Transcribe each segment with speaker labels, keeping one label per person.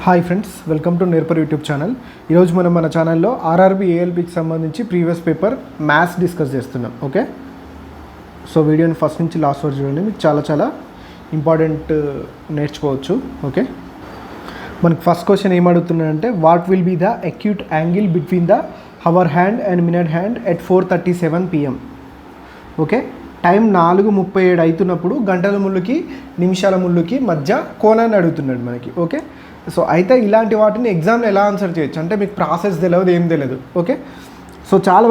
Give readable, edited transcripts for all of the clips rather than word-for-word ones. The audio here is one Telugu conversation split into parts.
Speaker 1: Hi friends, welcome to Nerpar YouTube channel. ఈరోజు మనం మన ఛానల్లో ఆర్ఆర్బీ ఏఎల్పీకి సంబంధించి ప్రీవియస్ పేపర్ మ్యాథ్స్ డిస్కస్ చేస్తున్నాం. ఓకే, సో వీడియోని ఫస్ట్ నుంచి లాస్ట్ వరకు చూడండి, మీకు చాలా ఇంపార్టెంట్ నేర్చుకోవచ్చు. ఓకే, మనకి ఫస్ట్ క్వశ్చన్ ఏం అడుగుతున్నాడంటే what will be the acute angle between the hour hand and minute hand at 4:37 PM. Okay, time 4:37 అవుతున్నప్పుడు గంటల ముళ్ళుకి నిమిషాల ముళ్ళుకి మధ్య కోణాన్ని అడుగుతున్నాడు మనకి. ఓకే, సో అయితే ఇలాంటి వాటిని ఎగ్జామ్లో ఎలా ఆన్సర్ చేయొచ్చు అంటే మీకు ప్రాసెస్ తెలియదు, ఏం తెలియదు. ఓకే, సో చాలా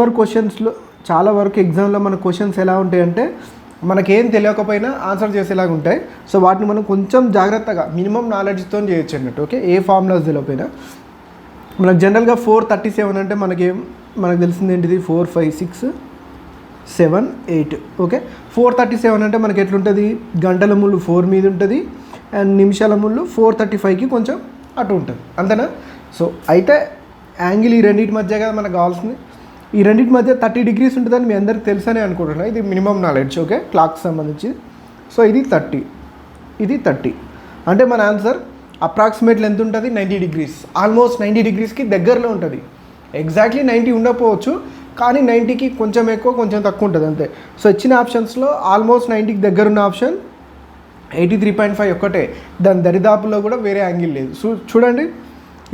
Speaker 1: వరకు ఎగ్జామ్లో మన క్వశ్చన్స్ ఎలా ఉంటాయంటే మనకేం తెలియకపోయినా ఆన్సర్ చేసేలాగా ఉంటాయి. సో వాటిని మనం కొంచెం జాగ్రత్తగా మినిమం నాలెడ్జ్తో చేయొచ్చు అన్నట్టు. ఓకే, ఏ ఫార్ములాస్ తెలియకపోయినా మనకు జనరల్గా 4:37 అంటే మనకు తెలిసింది ఏంటిది 4, 5, 6, 7, 8. ఓకే, 4:37 అంటే మనకి ఎట్లుంటుంది, గంటల ముళ్ళు 4 మీద ఉంటుంది అండ్ నిమిషాల ముళ్ళు 4:35కి కొంచెం అటు ఉంటుంది, అంతేనా? సో అయితే యాంగిల్ ఈ రెండింటి మధ్య కదా మనకు కావాల్సింది. ఈ రెండింటి మధ్య 30 degrees ఉంటుందని మీ అందరికి తెలుసని అనుకుంటున్నా. ఇది మినిమం నాలెడ్జ్. ఓకే, క్లాక్కి సంబంధించి. సో ఇది 30, ఇది 30 అంటే మన ఆన్సర్ అప్రాక్సిమేట్లీ ఎంత ఉంటుంది, 90 degrees. ఆల్మోస్ట్ 90 degreesకి దగ్గరలో ఉంటుంది. ఎగ్జాక్ట్లీ 90 ఉండకపోవచ్చు, కానీ 90కి కొంచెం ఎక్కువ కొంచెం తక్కువ ఉంటుంది అంతే. సో ఇచ్చిన ఆప్షన్స్లో ఆల్మోస్ట్ 90కి దగ్గర ఉన్న ఆప్షన్ 83.5 ఒక్కటే, దాని దరిదాపులో కూడా వేరే యాంగిల్ లేదు. చూడండి,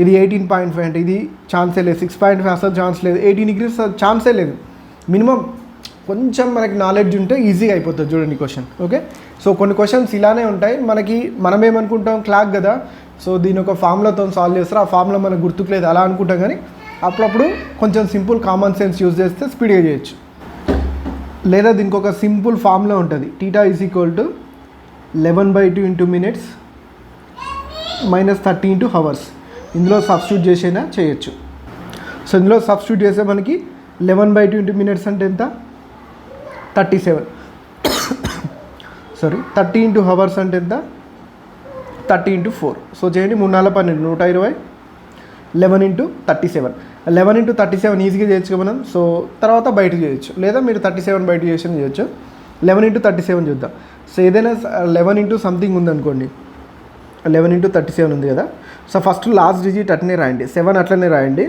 Speaker 1: ఇది 18.5 అంటే ఇది ఛాన్సే లేదు, 6.5 అసలు ఛాన్స్ లేదు, 18 degrees ఛాన్సే లేదు. మినిమం కొంచెం మనకి నాలెడ్జ్ ఉంటే ఈజీగా అయిపోతుంది. చూడండి క్వశ్చన్. ఓకే, సో కొన్ని క్వశ్చన్స్ ఇలానే ఉంటాయి. మనం ఏమనుకుంటాం, క్లాక్ కదా, సో దీని ఒక ఫార్ములాతో సాల్వ్ చేస్తారు, ఆ ఫార్ములా మనకు గుర్తుకు లేదు అలా అనుకుంటాం. కానీ అప్పుడప్పుడు కొంచెం సింపుల్ కామన్ సెన్స్ యూజ్ చేస్తే స్పీడ్గా చేయొచ్చు. లేదా దీనికి ఒక సింపుల్ ఫార్ములా ఉంటుంది, θ = 11/2 into minutes -30 into hours. ఇందులో సబ్స్టిట్యూట్ చేసైనా చేయొచ్చు. సో ఇందులో సబ్స్టిట్యూట్ చేస్తే మనకి 11/2 into minutes అంటే ఎంత, 37. 30 into hours అంటే ఎంత, 30 into 4. సో చేయండి, 3 4 12 120, 11 into 37. 11 into 37 ఈజీగా చేయొచ్చు మనం. సో తర్వాత బయట చేయొచ్చు, లేదా మీరు 37 బయట చేసి చేయొచ్చు. 11 into 37 చూద్దాం. సో ఏదైనా 11 into సంథింగ్ ఉందనుకోండి, 11 into 37 ఉంది కదా. సో ఫస్ట్ లాస్ట్ డిజిట్ అట్లనే రాయండి, 7 అట్లనే రాయండి.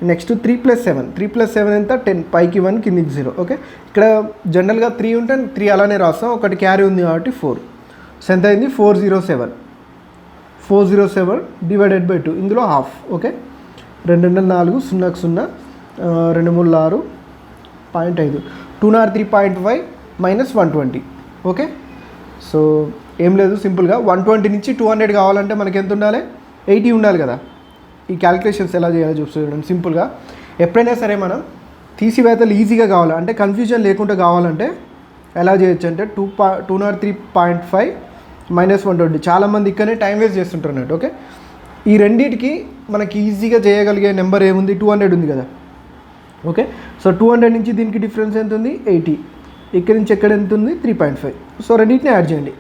Speaker 1: నెక్స్ట్ 3 + 7, 3 + 7 ఎంత, 10, పైకి 1 కిందికి 0. ఓకే, ఇక్కడ జనరల్గా 3 ఉంటే 3 అలానే రాస్తాం, ఒకటి క్యారీ ఉంది కాబట్టి 4. సో ఎంత అయింది, 407. 407 డివైడెడ్ బై 2, ఇందులో హాఫ్. ఓకే, 2 2 4, 0 0, 2 3 6, 0.5, 203.5 - 120. ఓకే, సో ఏం లేదు, సింపుల్గా 120 నుంచి 200 కావాలంటే మనకి ఎంత ఉండాలి, 80 ఉండాలి కదా. ఈ క్యాలిక్యులేషన్స్ ఎలా చేయాలో చూడండి. సింపుల్గా ఎప్పుడైనా సరే మనం తీసివేతలు ఈజీగా కావాలి అంటే కన్ఫ్యూజన్ లేకుండా కావాలంటే ఎలా చేయొచ్చు అంటే 203.5 - 120. చాలామంది ఇక్కడనే టైం వేస్ట్ చేస్తుంటారు అన్నట్టు. ఓకే, ఈ రెండింటికి మనకి ఈజీగా చేయగలిగే నెంబర్ ఏముంది, 200 ఉంది కదా. ఓకే, సో 200 నుంచి దీనికి డిఫరెన్స్ ఎంత ఉంది, 80. ఇక్కడ నుంచి ఎక్కడ ఎంత ఉంది, 3.5. సో రెండింటిని యాడ్ చేయండి.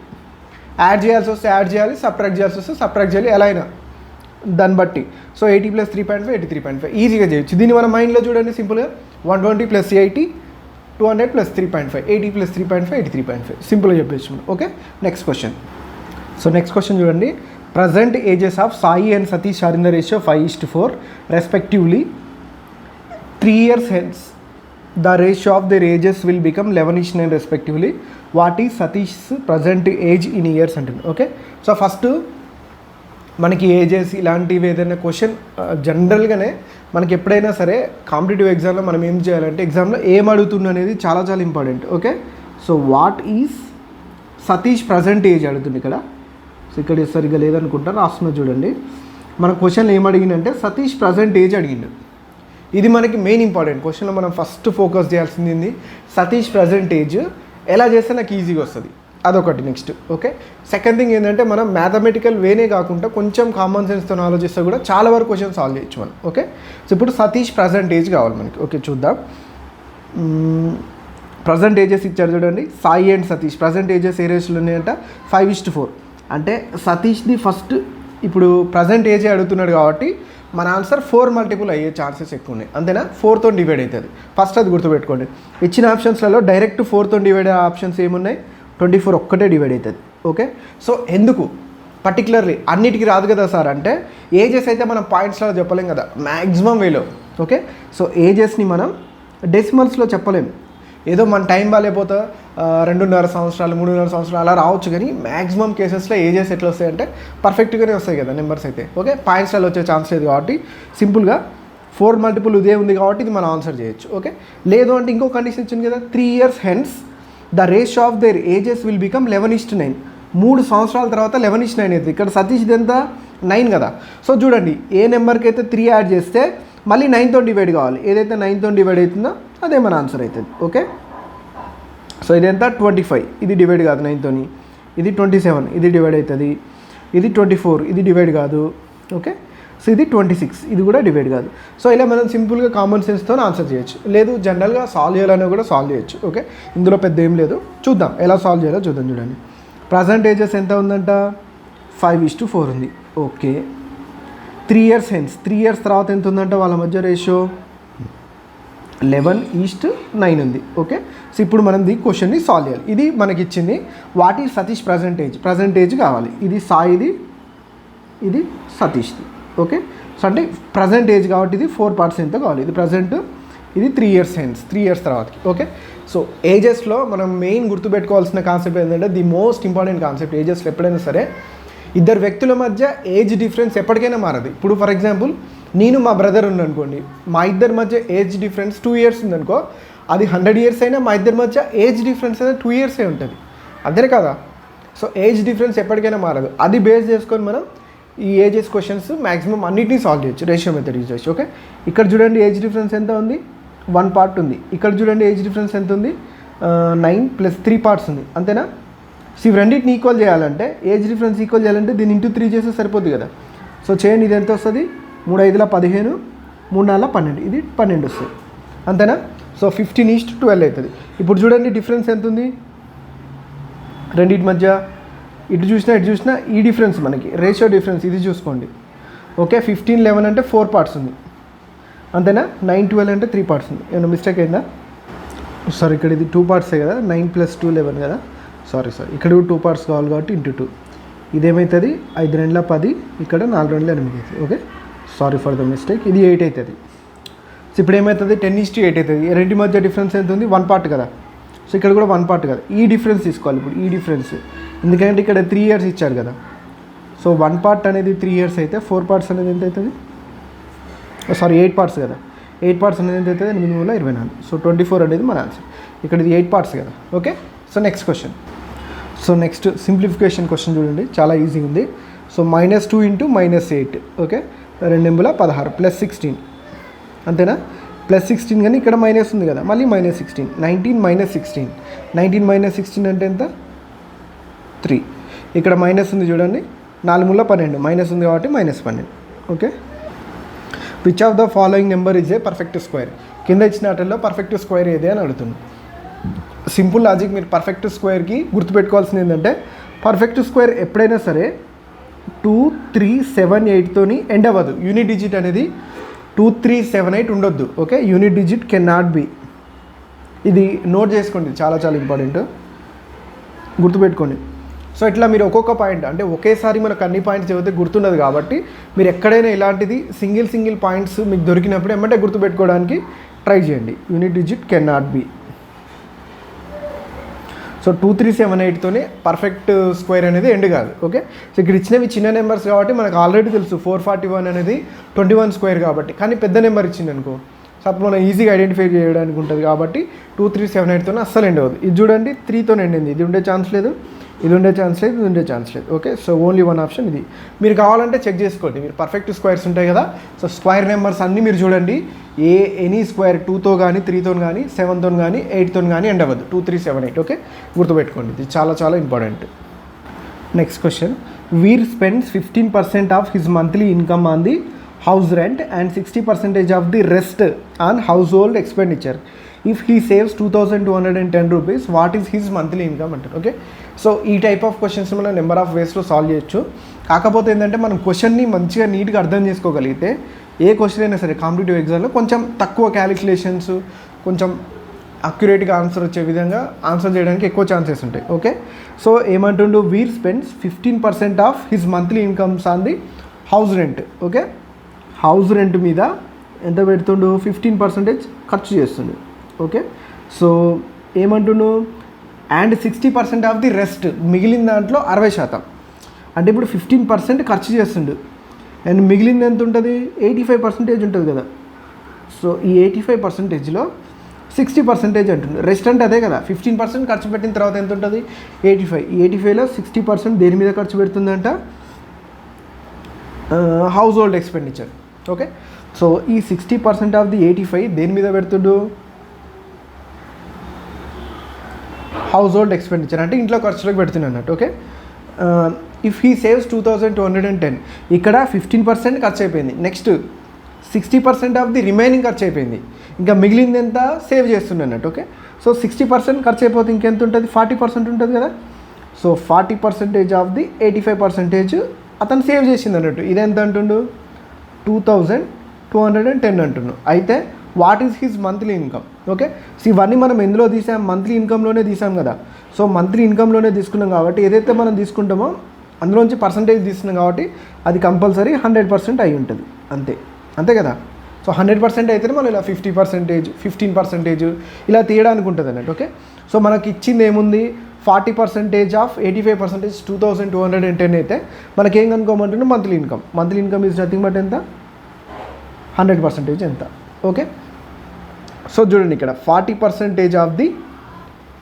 Speaker 1: యాడ్ చేయాల్సి వస్తే యాడ్ చేయాలి, సబ్ట్రాక్ట్ చేయాల్సి వస్తే సబ్ట్రాక్ట్ చేయాలి, ఎలా అయినా దాన్ని బట్టి. సో 80 + 3.5 83.5 ఈజీగా చేయొచ్చు. దీన్ని మన మైండ్లో చూడండి సింపుల్గా, 120 + 80, 200 + 3.5, 80 + 3.5 83.5, సింపుల్గా చెప్పేసి. Okay, next question. So next question చూడండి, present ages of Sai and Satish are in the ratio 5:4 respectively. 3 years hence the ratio of their ages will become 11:9 respectively. What is Satish's present age in years అంటుంది. ఓకే, సో ఫస్ట్ మనకి ఏజెస్ ఇలాంటివి ఏదైనా క్వశ్చన్ జనరల్గానే మనకి ఎప్పుడైనా సరే కాంపిటేటివ్ ఎగ్జామ్లో మనం ఏం చేయాలంటే ఎగ్జామ్లో ఏం అడుగుతుంది అనేది చాలా important. Okay, so what is Satish present age అడుగుతుంది ఇక్కడ. సో ఇక్కడ సరిగ్గా లేదనుకుంటా, రాస్తున్నా చూడండి. మన క్వశ్చన్లో ఏం అడిగిందంటే సతీష్ ప్రజెంట్ ఏజ్ అడిగిండు. ఇది మనకి మెయిన్ ఇంపార్టెంట్ క్వశ్చన్లో మనం ఫస్ట్ ఫోకస్ చేయాల్సింది సతీష్ ప్రజెంట్ ఏజ్ ఎలా చేస్తే నాకు ఈజీగా వస్తుంది, అదొకటి. నెక్స్ట్ ఓకే, సెకండ్ థింగ్ ఏంటంటే మనం మ్యాథమెటికల్ వేనే కాకుండా కొంచెం కామన్ సెన్స్తో ఆలోచిస్తే కూడా చాలా వరకు క్వశ్చన్ సాల్వ్ చేయొచ్చు మనం. ఓకే, సో ఇప్పుడు సతీష్ ప్రజెంట్ ఏజ్ కావాలి మనకి. ఓకే, చూద్దాం. ప్రజెంట్ ఏజెస్ ఇచ్చారు చూడండి, Sai and Satish present ages ఏ రేషియోలో ఉన్నాయంట, 5:4. అంటే సతీష్ది ఫస్ట్ ఇప్పుడు ప్రజెంట్ ఏజే అడుగుతున్నాడు కాబట్టి మన ఆన్సర్ 4 మల్టిపుల్ అయ్యే ఛాన్సెస్ ఎక్కువ ఉన్నాయి, అంతేనా. 4తో డివైడ్ అవుతుంది, ఫస్ట్ అది గుర్తుపెట్టుకోండి. ఇచ్చిన ఆప్షన్స్లలో డైరెక్ట్ 4తో డివైడ్ అయ్యే ఆప్షన్స్ ఏమున్నాయి, 24 ఒక్కటే డివైడ్ అవుతుంది. ఓకే, సో ఎందుకు పర్టికులర్లీ అన్నిటికీ రాదు కదా సార్ అంటే ఏజెస్ అయితే మనం పాయింట్స్లో చెప్పలేం కదా, మ్యాక్సిమం వేలో. ఓకే, సో ఏజెస్ని మనం డెసిమల్స్లో చెప్పలేము. ఏదో మన టైం బాగాలేకపోతే 2.5 సంవత్సరాలు 3.5 సంవత్సరాలు అలా రావచ్చు, కానీ మ్యాక్సిమం కేసెస్లో ఏజెస్ ఎట్లా వస్తాయంటే పర్ఫెక్ట్గానే వస్తాయి కదా నెంబర్స్ అయితే. ఓకే, పాయింట్స్లలో వచ్చే ఛాన్స్ లేదు కాబట్టి సింపుల్గా 4 మల్టిపుల్ ఇదే ఉంది కాబట్టి ఇది మనం ఆన్సర్ చేయొచ్చు. ఓకే, లేదు అంటే ఇంకో కండిషన్ ఇచ్చింది కదా, 3 years hence the ratio of their ages will become 11:9. 3 సంవత్సరాల తర్వాత 11:9 అవుతుంది. ఇక్కడ సతీష్ది ఎంత 9 కదా. సో చూడండి, ఏ నెంబర్కి అయితే 3 యాడ్ చేస్తే మళ్ళీ 9తో డివైడ్ కావాలి. ఏదైతే 9తో డివైడ్ అవుతుందో అదే మన ఆన్సర్ అవుతుంది. ఓకే, సో ఇదెంత 25, ఇది డివైడ్ కాదు 9తో. ఇది 27, ఇది డివైడ్ అవుతుంది. ఇది 24, ఇది డివైడ్ కాదు. ఓకే, సో ఇది 26, ఇది కూడా డివైడ్ కాదు. సో ఇలా మనం సింపుల్గా కామన్ సెన్స్తో ఆన్సర్ చేయొచ్చు. లేదు జనరల్గా సాల్వ్ చేయాలన్నా కూడా సాల్వ్ చేయొచ్చు. ఓకే, ఇందులో పెద్ద ఏం లేదు. చూద్దాం ఎలా సాల్వ్ చేయాలో చూద్దాం. చూడండి, పర్సంటేజెస్ ఎంత ఉందంట, 5:4 ఉంది. ఓకే, 3 years hence, 3 years తర్వాత ఎంత ఉందంట వాళ్ళ మధ్య రేషియో 11:9 ఉంది. ఓకే, సో ఇప్పుడు మనం ఈ క్వశ్చన్ని సాల్వ్ చేయాలి. ఇది మనకి ఇచ్చింది వాట్ ఈజ్ సతీష్ ప్రజెంటేజ్ కావాలి. ఇది సాయిది, ఇది సతీష్ది. ఓకే, సో అంటే ప్రజెంట్ ఏజ్ కాబట్టి ఇది 4 parts ఎంత కావాలి. ఇది ప్రజెంట్, ఇది 3 years hence, 3 years తర్వాతకి. ఓకే, సో ఏజెస్లో మనం మెయిన్ గుర్తుపెట్టుకోవాల్సిన కాన్సెప్ట్ ఏంటంటే ది మోస్ట్ ఇంపార్టెంట్ కాన్సెప్ట్ ఏజెస్లో ఎప్పుడైనా సరే ఇద్దరు వ్యక్తుల మధ్య ఏజ్ డిఫరెన్స్ ఎప్పటికైనా మారదు. ఇప్పుడు ఫర్ ఎగ్జాంపుల్ నేను మా బ్రదర్ ఉందనుకోండి, మా ఇద్దరి మధ్య ఏజ్ డిఫరెన్స్ 2 years ఉందనుకో, అది 100 years అయినా మా ఇద్దరి మధ్య ఏజ్ డిఫరెన్స్ అయితే 2 years ఉంటుంది. అంతే కదా. సో ఏజ్ డిఫరెన్స్ ఎప్పటికైనా మారదు. అది బేస్ చేసుకొని మనం ఈ ఏజెస్ క్వశ్చన్స్ మ్యాక్సిమం అన్నిటినీ సాల్వ్ చేయొచ్చు రేషియో మెథడ్ యూజ్ చేసి. ఓకే, ఇక్కడ చూడండి ఏజ్ డిఫరెన్స్ ఎంత ఉంది, 1 part ఉంది. ఇక్కడ చూడండి ఏజ్ డిఫరెన్స్ ఎంత ఉంది, 9 + 3 parts ఉంది. అంతేనా. సో ఇవి రెండింటిని ఈక్వల్ చేయాలంటే, ఏజ్ డిఫరెన్స్ ఈక్వల్ చేయాలంటే దీన్ని ఇంటూ 3 చేస్తే సరిపోద్ది కదా. సో చేయండి, ఇది ఎంత వస్తుంది, 3 × 5 = 15, 3 × 4 = 12, ఇది 12 వస్తుంది. అంతేనా. సో 15:12 అవుతుంది. ఇప్పుడు చూడండి డిఫరెన్స్ ఎంత ఉంది రెండింటి మధ్య, ఇటు చూసినా ఈ డిఫరెన్స్ మనకి రేషియో డిఫరెన్స్ ఇది చూసుకోండి. ఓకే, 15:11 అంటే 4 parts ఉంది. అంతేనా. 9:12 అంటే 3 parts ఉంది. ఏమైనా మిస్టేక్ అయిందా. సారీ, ఇక్కడ ఇది 2 parts కదా, 9 + 2 11 కదా. సారీ ఇక్కడ 2 parts కావాలి కాబట్టి ఇంటూ 2. ఇదేమవుతుంది, 5 × 2 = 10, ఇక్కడ 4 × 2 = 8 అవుతుంది. Okay, sorry for the mistake. ఇది 8 అవుతుంది. సో ఇప్పుడు ఏమవుతుంది, 10:8 అవుతుంది. రెండింటి మధ్య డిఫరెన్స్ ఎంత ఉంది, 1 part కదా. సో ఇక్కడ కూడా 1 part కదా. ఈ డిఫరెన్స్ తీసుకోవాలి ఇప్పుడు, ఈ డిఫరెన్స్, ఎందుకంటే ఇక్కడ 3 years ఇచ్చారు కదా. సో 1 part అనేది 3 years అయితే 4 parts అనేది ఎంత అవుతుంది, సారీ 8 parts కదా. 8 parts అనేది ఎంత అవుతుంది, 8×24. సో 24 అనేది మన ఆన్సర్. ఇక్కడ ఇది 8 parts కదా. Okay, so next question. So next simplification question చూడండి, చాలా ఈజీగా ఉంది. సో -2 × -8. ఓకే, 2 × 16 + 16. అంతేనా. +16 కానీ ఇక్కడ మైనస్ ఉంది కదా, మళ్ళీ -16. 19 - 16. 19 - 16 అంటే ఎంత, 3. ఇక్కడ మైనస్ ఉంది చూడండి, 4 × 12, మైనస్ ఉంది కాబట్టి -12. Okay, which of the following number is a perfect square. కింద ఇచ్చిన వాటిల్లో పర్ఫెక్ట్ స్క్వేర్ ఏదే అని అడుగుతుంది. సింపుల్ లాజిక్, మీరు పర్ఫెక్ట్ స్క్వేర్కి గుర్తుపెట్టుకోవాల్సింది ఏంటంటే పర్ఫెక్ట్ స్క్వేర్ ఎప్పుడైనా సరే 2, 3, 7, 8తోని ఎండ్ అవ్వదు. యూనిట్ డిజిట్ అనేది 2, 3, 7, 8 ఉండొద్దు. Okay, unit digit can not B. ఇది నోట్ చేసుకోండి, చాలా చాలా ఇంపార్టెంట్, గుర్తుపెట్టుకోండి. సో ఇట్లా మీరు ఒక్కొక్క పాయింట్ అంటే ఒకేసారి మనకు అన్ని పాయింట్స్ చదివితే గుర్తుండదు కాబట్టి మీరు ఎక్కడైనా ఇలాంటిది సింగిల్ పాయింట్స్ మీకు దొరికినప్పుడు ఏమంటే గుర్తుపెట్టుకోవడానికి ట్రై చేయండి. Unit digit can not be. So 2, 3, 7, 8తోనే పర్ఫెక్ట్ స్క్వేర్ అనేది ఎండ్ కాదు. ఓకే, సో ఇక్కడ ఇచ్చినవి చిన్న నెంబర్స్ కాబట్టి మనకు ఆల్రెడీ తెలుసు 441 అనేది 21 స్క్వేర్ కాబట్టి. కానీ పెద్ద నెంబర్ ఇచ్చింది అనుకో, సో అప్పుడు మనం ఈజీగా ఐడెంటిఫై చేయడానికి ఉంటుంది కాబట్టి 2, 3, 7, 8తోనే అస్సలు ఎండ్ అవ్వదు. ఇది చూడండి 3తో ఎండింది, ఇది ఉండే ఛాన్స్ లేదు, ఇది ఉండే ఛాన్స్ లేదు, ఇది ఉండే ఛాన్స్ లేదు. ఓకే, సో ఓన్లీ 1 ఆప్షన్ ఇది. మీరు కావాలంటే చెక్ చేసుకోండి, మీరు పర్ఫెక్ట్ స్క్వేర్స్ ఉంటాయి కదా. సో స్క్వేర్ నెంబర్స్ అన్నీ మీరు చూడండి, ఎనీ స్క్వేర్ 2తో కానీ 3తో కానీ 7తో కానీ 8తో కానీ ఎండ్ అవ్వదు. 2, 3, 7, 8. ఓకే, గుర్తుపెట్టుకోండి, ఇది చాలా చాలా important. Next question. Veer spends 15% of his monthly income on the house rent and 60% of the rest on household expenditure. If he saves 2210 rupees, what is his monthly income అంటారు. ఓకే, సో ఈ టైప్ ఆఫ్ క్వశ్చన్స్ మనం నెంబర్ ఆఫ్ వేస్లో సాల్వ్ చేయొచ్చు. కాకపోతే ఏంటంటే మనం క్వశ్చన్ని మంచిగా నీట్గా అర్థం చేసుకోగలిగితే ఏ క్వశ్చన్ అయినా సరే కాంపిటేటివ్ ఎగ్జామ్లో కొంచెం తక్కువ క్యాలిక్యులేషన్స్, కొంచెం అక్యురేట్గా ఆన్సర్ వచ్చే విధంగా ఆన్సర్ చేయడానికి ఎక్కువ ఛాన్సెస్ ఉంటాయి. ఓకే, సో ఏమంటుండు, Veer spends 15% of his monthly incomes on the house rent. Okay, house rent మీద ఎంత పెడుతుండు, 15% ఖర్చు చేస్తుండు. ఓకే, సో ఏమంటుండు, అండ్ 60% ఆఫ్ ది రెస్ట్, మిగిలిన దాంట్లో 60%. అంటే ఇప్పుడు 15% ఖర్చు చేస్తుండు అండ్ మిగిలింది ఎంత ఉంటుంది, 85% ఉంటుంది కదా. సో ఈ 85%లో 60% అంటుంది. రెస్ట్ అంటే అదే కదా, 15% ఖర్చు పెట్టిన తర్వాత ఎంత ఉంటుంది, 85. ఈ 85లో 60% దేని మీద ఖర్చు పెడుతుందంట, household expenditure. Okay, so ఈ 60% ఆఫ్ ది 85 దేని మీద పెడుతుండు, హౌస్ హోల్డ్ ఎక్స్పెండిచర్ అంటే ఇంట్లో ఖర్చులకు పెడుతుంది అన్నట్టు. ఓకే, ఇఫ్ హీ సేవ్స్ 2210, ఇక్కడ 15% ఖర్చు అయిపోయింది. నెక్స్ట్ 60% ఆఫ్ ది రిమైనింగ్ ఖర్చు అయిపోయింది, ఇంకా మిగిలింది ఎంత సేవ్ చేస్తుంది అన్నట్టు. ఓకే, సో 60% ఖర్చు అయిపోతే ఇంకెంత ఉంటుంది, 40% ఉంటుంది కదా. సో 40% ఆఫ్ ది 85% అతను సేవ్ చేసింది అన్నట్టు. ఇదెంత అంటుండు, 2210 అంటున్నాడు. అయితే what is his monthly income. Okay, so ఇవన్నీ మనం ఎందులో తీసాం, మంత్లీ ఇన్కమ్లోనే తీసాం కదా. సో మంత్లీ ఇన్కమ్లోనే తీసుకున్నాం కాబట్టి ఏదైతే మనం తీసుకుంటామో అందులోంచి పర్సంటేజ్ తీసుకున్నాం కాబట్టి అది కంపల్సరీ 100% అయి ఉంటుంది. అంతే కదా. సో 100% అయితేనే మనం ఇలా 50%, 15% ఇలా తీయడానికి ఉంటుంది అన్నట్టు. ఓకే, సో మనకి ఇచ్చింది ఏముంది, 40% ఆఫ్ 85% 2210 అయితే మనకేం కనుక్కోమంటుంటే monthly income. Monthly income is nothing but ఎంత, 100% ఎంత. ఓకే, సో చూడండి ఇక్కడ 40% ఆఫ్ ది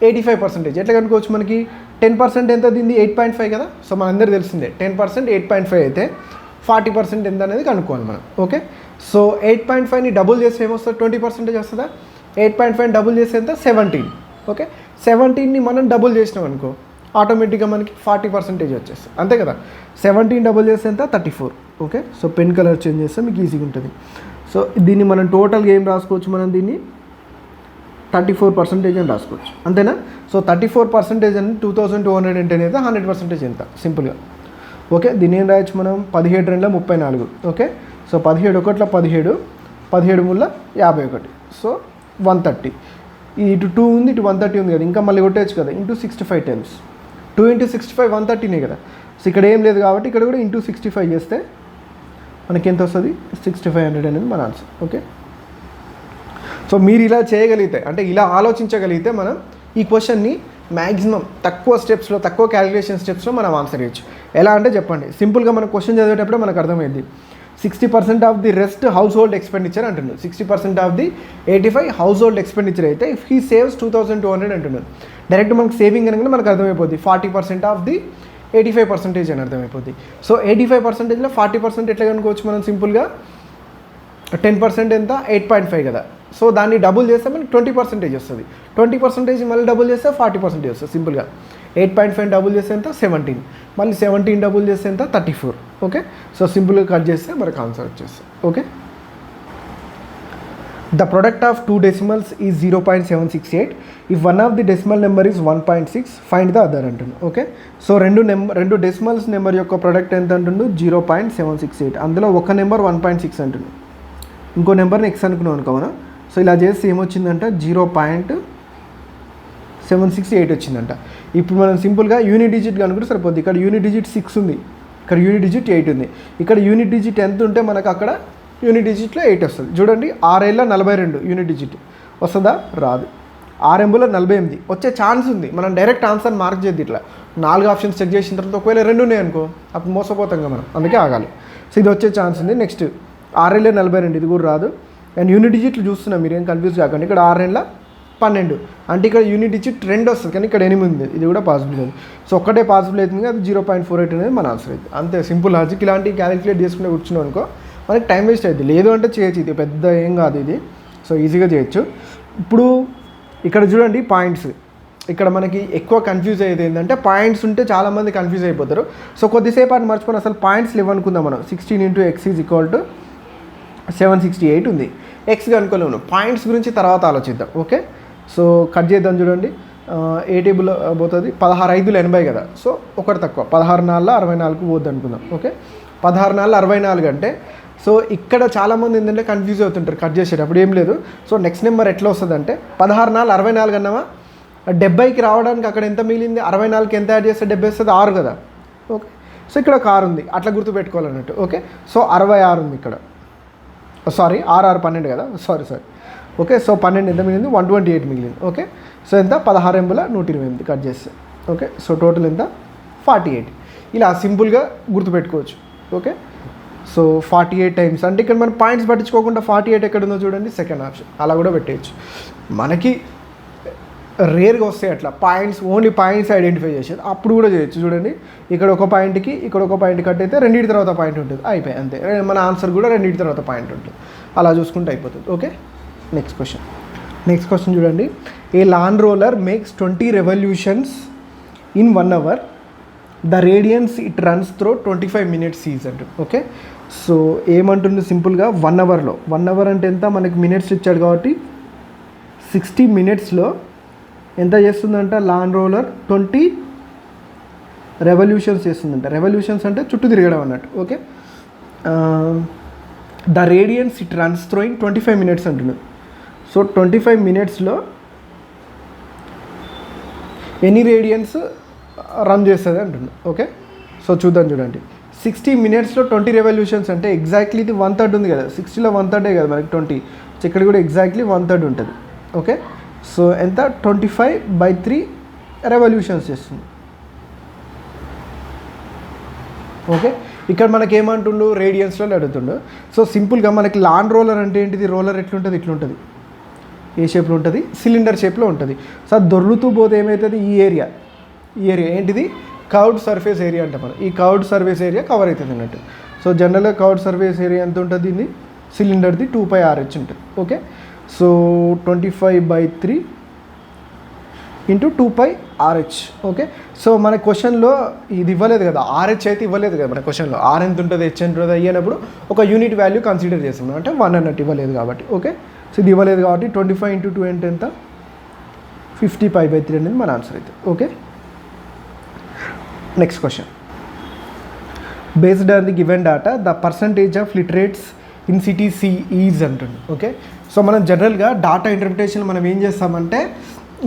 Speaker 1: 85% ఎట్లా కనుక్కోవచ్చు, మనకి 10% ఎంత దీన్ని 8.5 కదా. సో మనందరూ తెలిసిందే 10% 8.5 అయితే 40% ఎంత అనేది కనుక్కోవాలి మనం. ఓకే, సో 8.5ని డబుల్ చేస్తే ఏమొస్తుంది, 20% వస్తుందా. 8.5 డబుల్ చేస్తే ఎంత, 17. ఓకే, 17ని మనం డబుల్ చేసినాం అనుకో ఆటోమేటిక్గా మనకి 40% వచ్చేస్తుంది, అంతే కదా. 17 డబుల్ చేస్తే ఎంత, 34. Okay, so pen colour change చేస్తే మీకు ఈజీగా ఉంటుంది. సో దీన్ని మనం టోటల్గా ఏం రాసుకోవచ్చు, మనం దీన్ని 34% అని రాసుకోవచ్చు, అంతేనా. సో 34% అని 2210 అయితే 100% ఎంత, సింపుల్గా. ఓకే, దీన్ని ఏం రాయొచ్చు మనం, 17 2 34. Okay, so 17 1 17, 17 3 51. సో 130. ఇటు 2 ఉంది, ఇటు 130 ఉంది కదా, ఇంకా మళ్ళీ కొట్టేయచ్చు కదా, ఇంటూ 65 టైమ్స్. 2 × 65 130 కదా. సో ఇక్కడ ఏం లేదు కాబట్టి ఇక్కడ కూడా ఇంటూ 65 చేస్తే మనకి ఎంత వస్తుంది, 6500 అనేది మన ఆన్సర్. ఓకే, సో మీరు ఇలా చేయగలిగితే, అంటే ఇలా ఆలోచించగలిగితే మనం ఈ క్వశ్చన్ని మ్యాక్సిమం తక్కువ స్టెప్స్లో, తక్కువ క్యాలిక్యులేషన్ స్టెప్స్లో మనం ఆన్సర్ చేయొచ్చు. ఎలా అంటే చెప్పండి, సింపుల్గా మన క్వశ్చన్ చదివేటప్పుడే మనకు అర్థమైంది. 60% of the rest house hold expenditure అంటున్నాడు. 60% of the 85 house hold expenditure అయితే ఇఫ్ హీ సేవ్స్ 2200 అంటున్నాడు. డైరెక్ట్ మనకు సేవింగ్ అనగానే మనకు అర్థమైపోద్ది 40% ఆఫ్ ది 85% అని అర్థమైపోద్ది. సో 85%లో 40% ఎట్లా కనుకోవచ్చు మనం, సింపుల్గా 10% ఎంత, 8.5 కదా. సో దాన్ని డబుల్ చేస్తే మనకి 20% వస్తుంది. 20% మళ్ళీ డబుల్ చేస్తే 40% వస్తుంది సింపుల్గా. 8.5 డబుల్ చేస్తే ఎంత, 17. మళ్ళీ 17 డబుల్ చేస్తే ఎంత, 34. ఓకే, సో సింపుల్గా కట్ చేస్తే మనకు ఆన్సర్ వచ్చేస్తుంది. Okay, the product of 2 decimals is 0.768. If one of the decimal number is 1.6 find the other అంటుండు. ఓకే, సో రెండు డెసిమల్స్ నెంబర్ యొక్క ప్రొడక్ట్ ఎంత అంటుండు, 0.768. అందులో ఒక నెంబర్ 1.6 అంటుండు, ఇంకో నెంబర్ని ఎక్స్ అనుకున్నాం అనుకో మనం. సో ఇలా చేస్తే ఏమొచ్చిందంట, 0.768 వచ్చిందంట. ఇప్పుడు మనం సింపుల్గా యూనిట్ డిజిట్ కనుకుంటే సరిపోద్ది. ఇక్కడ యూనిట్ డిజిట్ 6 ఉంది, ఇక్కడ యూనిట్ డిజిట్ 8 ఉంది. ఇక్కడ యూనిట్ డిజిట్ ఎంత ఉంటే మనకు అక్కడ యూనిట్ డిజిట్లో 8 వస్తుంది. చూడండి 6 42 యూనిట్ డిజిట్ వస్తుందా, రాదు. 6 48 వచ్చే ఛాన్స్ ఉంది. మనం డైరెక్ట్ ఆన్సర్ మార్క్ చేద్ది, ఇట్లా 4 ఆప్షన్స్ చెక్ చేసిన తర్వాత ఒకవేళ 2 ఉన్నాయి అనుకో అప్పుడు మోసపోతాం కదా మనం, అందుకే ఆగాలి. సో ఇది వచ్చే ఛాన్స్ ఉంది. నెక్స్ట్ 6 42 ఇది కూడా రాదు. అండ్ యూనిట్ డిజిట్లు చూస్తున్నాం, మీరు ఏం కన్ఫ్యూజ్ కాకండి. ఇక్కడ 6 12 అంటే ఇక్కడ యూనిట్ డిజిట్ 2 వస్తుంది, కానీ ఇక్కడ 8 ఉంది, ఇది కూడా పాసిబుల్ లేదు. సో ఒక్కటే పాసిబుల్ అవుతుంది, అది 0.48 అనేది మన ఆన్సర్ అవుతుంది. అంతే సింపుల్ లాజిక్. ఇలాంటివి క్యాలిక్యులేట్ చేసుకుంటే కూర్చున్నాం అనుకో మనకి టైం వేస్ట్ అవుతుంది. లేదు అంటే చేయొచ్చు, ఇది పెద్ద ఏం కాదు ఇది. సో ఈజీగా చేయొచ్చు. ఇప్పుడు ఇక్కడ చూడండి పాయింట్స్, ఇక్కడ మనకి ఎక్కువ కన్ఫ్యూజ్ అయ్యేది ఏంటంటే పాయింట్స్ ఉంటే చాలామంది కన్ఫ్యూజ్ అయిపోతారు. సో కొద్దిసేపు అని మర్చిపోయి అసలు పాయింట్స్ లేవనుకుందాం మనం. 16 × x = 768 ఉంది. ఎక్స్ కనుక్కోలేము, పాయింట్స్ గురించి తర్వాత ఆలోచిద్దాం. ఓకే, సో కట్ చేద్దాం. చూడండి ఏ టేబుల్ పోతుంది, 16 × 5 = 80 కదా. సో ఒకటి తక్కువ, 16 × 4 = 64 పోద్ది అనుకుందాం. ఓకే, 16 × 4 = 64 అంటే సో ఇక్కడ చాలామంది ఏంటంటే కన్ఫ్యూజ్ అవుతుంటారు కట్ చేసేటప్పుడు. ఏం లేదు. సో నెక్స్ట్ నెంబర్ ఎట్లా వస్తుంది అంటే 16 4 64 అన్నామా, 70కి రావడానికి అక్కడ ఎంత మిగిలింది, 64కి ఎంత యాడ్ చేస్తే 70 వస్తుంది, 6 కదా. ఓకే, సో ఇక్కడ ఒక 6 ఉంది, అట్లా గుర్తుపెట్టుకోవాలన్నట్టు. ఓకే, సో 66 ఉంది ఇక్కడ. సారీ 6 6 12 కదా, సారీ. ఓకే, సో 12 ఎంత మిగిలింది, 128 మిగిలింది. ఓకే, సో ఎంత 16 ఎంబుల 128 కట్ చేస్తే. ఓకే, సో టోటల్ ఎంత 48. ఇలా సింపుల్గా గుర్తుపెట్టుకోవచ్చు. ఓకే, సో 48 టైమ్స్ అంటే ఇక్కడ మనం పాయింట్స్ పట్టించుకోకుండా 48 ఎక్కడ ఉందో చూడండి, సెకండ్ ఆప్షన్. అలా కూడా పెట్టేయచ్చు. మనకి రేర్గా వస్తాయి అట్లా పాయింట్స్, ఓన్లీ పాయింట్స్ ఐడెంటిఫై చేసేది, అప్పుడు కూడా చేయొచ్చు. చూడండి, ఇక్కడ ఒక పాయింట్కి ఇక్కడ ఒక పాయింట్ కట్ అయితే రెండింటి తర్వాత పాయింట్ ఉంటుంది, అయిపోయి అంతే. మన ఆన్సర్ కూడా రెండింటి తర్వాత పాయింట్ ఉంటుంది. అలా చూసుకుంటే అయిపోతుంది. ఓకే, నెక్స్ట్ క్వశ్చన్ చూడండి. A lawn roller makes 20 revolutions in 1 hour. The radians it runs through 25 minutes is అంటు. ఓకే, సో ఏమంటుంది సింపుల్గా 1 hourలో, 1 hour అంటే ఎంత, మనకి మినిట్స్ ఇచ్చాడు కాబట్టి 60 minutesలో ఎంత చేస్తుందంట లాన్ రోలర్, 20 రెవల్యూషన్స్ చేస్తుందంట. రెవల్యూషన్స్ అంటే చుట్టూ తిరగడం అన్నట్టు. Okay, the radians it runs throwing 25 minutes అంటున్నాడు. సో 25 minutesలో ఎన్ని రేడియన్స్ రన్ చేస్తుంది అంటున్నాడు. ఓకే, సో చూద్దాం. చూడండి, 60 minutesలో 20 రెవల్యూషన్స్ అంటే ఎగ్జాక్ట్లీ ఇది 1/3 ఉంది కదా, 60లో 1/3 కదా మనకి 20. సో ఇక్కడ కూడా ఎగ్జాక్ట్లీ 1/3 ఉంటుంది. ఓకే, సో ఎంత 25/3 రెవల్యూషన్స్ చేస్తుంది. ఓకే, ఇక్కడ మనకి ఏమంటుండు, రేడియన్స్లో అడుగుతుండు. సో సింపుల్గా మనకి లాన్ రోలర్ అంటే ఏంటిది, రోలర్ ఎట్లుంటుంది, ఇట్లుంటుంది, ఏ షేప్లో ఉంటుంది, సిలిండర్ షేప్లో ఉంటుంది. సో అది దొర్లుతూ పోతే ఏమవుతుంది, ఈ ఏరియా ఏంటిది, కర్వ్డ్ సర్ఫేస్ ఏరియా అంటే మనం ఈ కర్వ్డ్ సర్ఫేస్ ఏరియా కవర్ అవుతుంది అన్నట్టు. సో జనరల్గా కర్వ్డ్ సర్ఫేస్ ఏరియా ఎంత ఉంటుంది, ఇది సిలిండర్ది 2πRH ఉంటుంది. Okay, so 25/3 into 2πRH. Okay, so మన క్వశ్చన్లో ఇది ఇవ్వలేదు కదా, RH అయితే ఇవ్వలేదు కదా మన క్వశ్చన్లో. ఆర్ ఎంత ఉంటుంది, హెచ్ ఎంత ఉంటుంది అయ్యినప్పుడు ఒక యూనిట్ వాల్యూ కన్సిడర్ చేస్తున్నాం, అంటే 1 అన్నట్టు ఇవ్వలేదు కాబట్టి. ఓకే, సో ఇది ఇవ్వలేదు కాబట్టి 25 × 2 అంటే ఎంత, 50π/3 అనేది మన ఆన్సర్ అయితే. Okay, next question. Based on the given data the percentage of literates in city C is అంటుంది. ఓకే, సో మనం జనరల్గా డాటా ఇంటర్ప్రిటేషన్ మనం ఏం చేస్తామంటే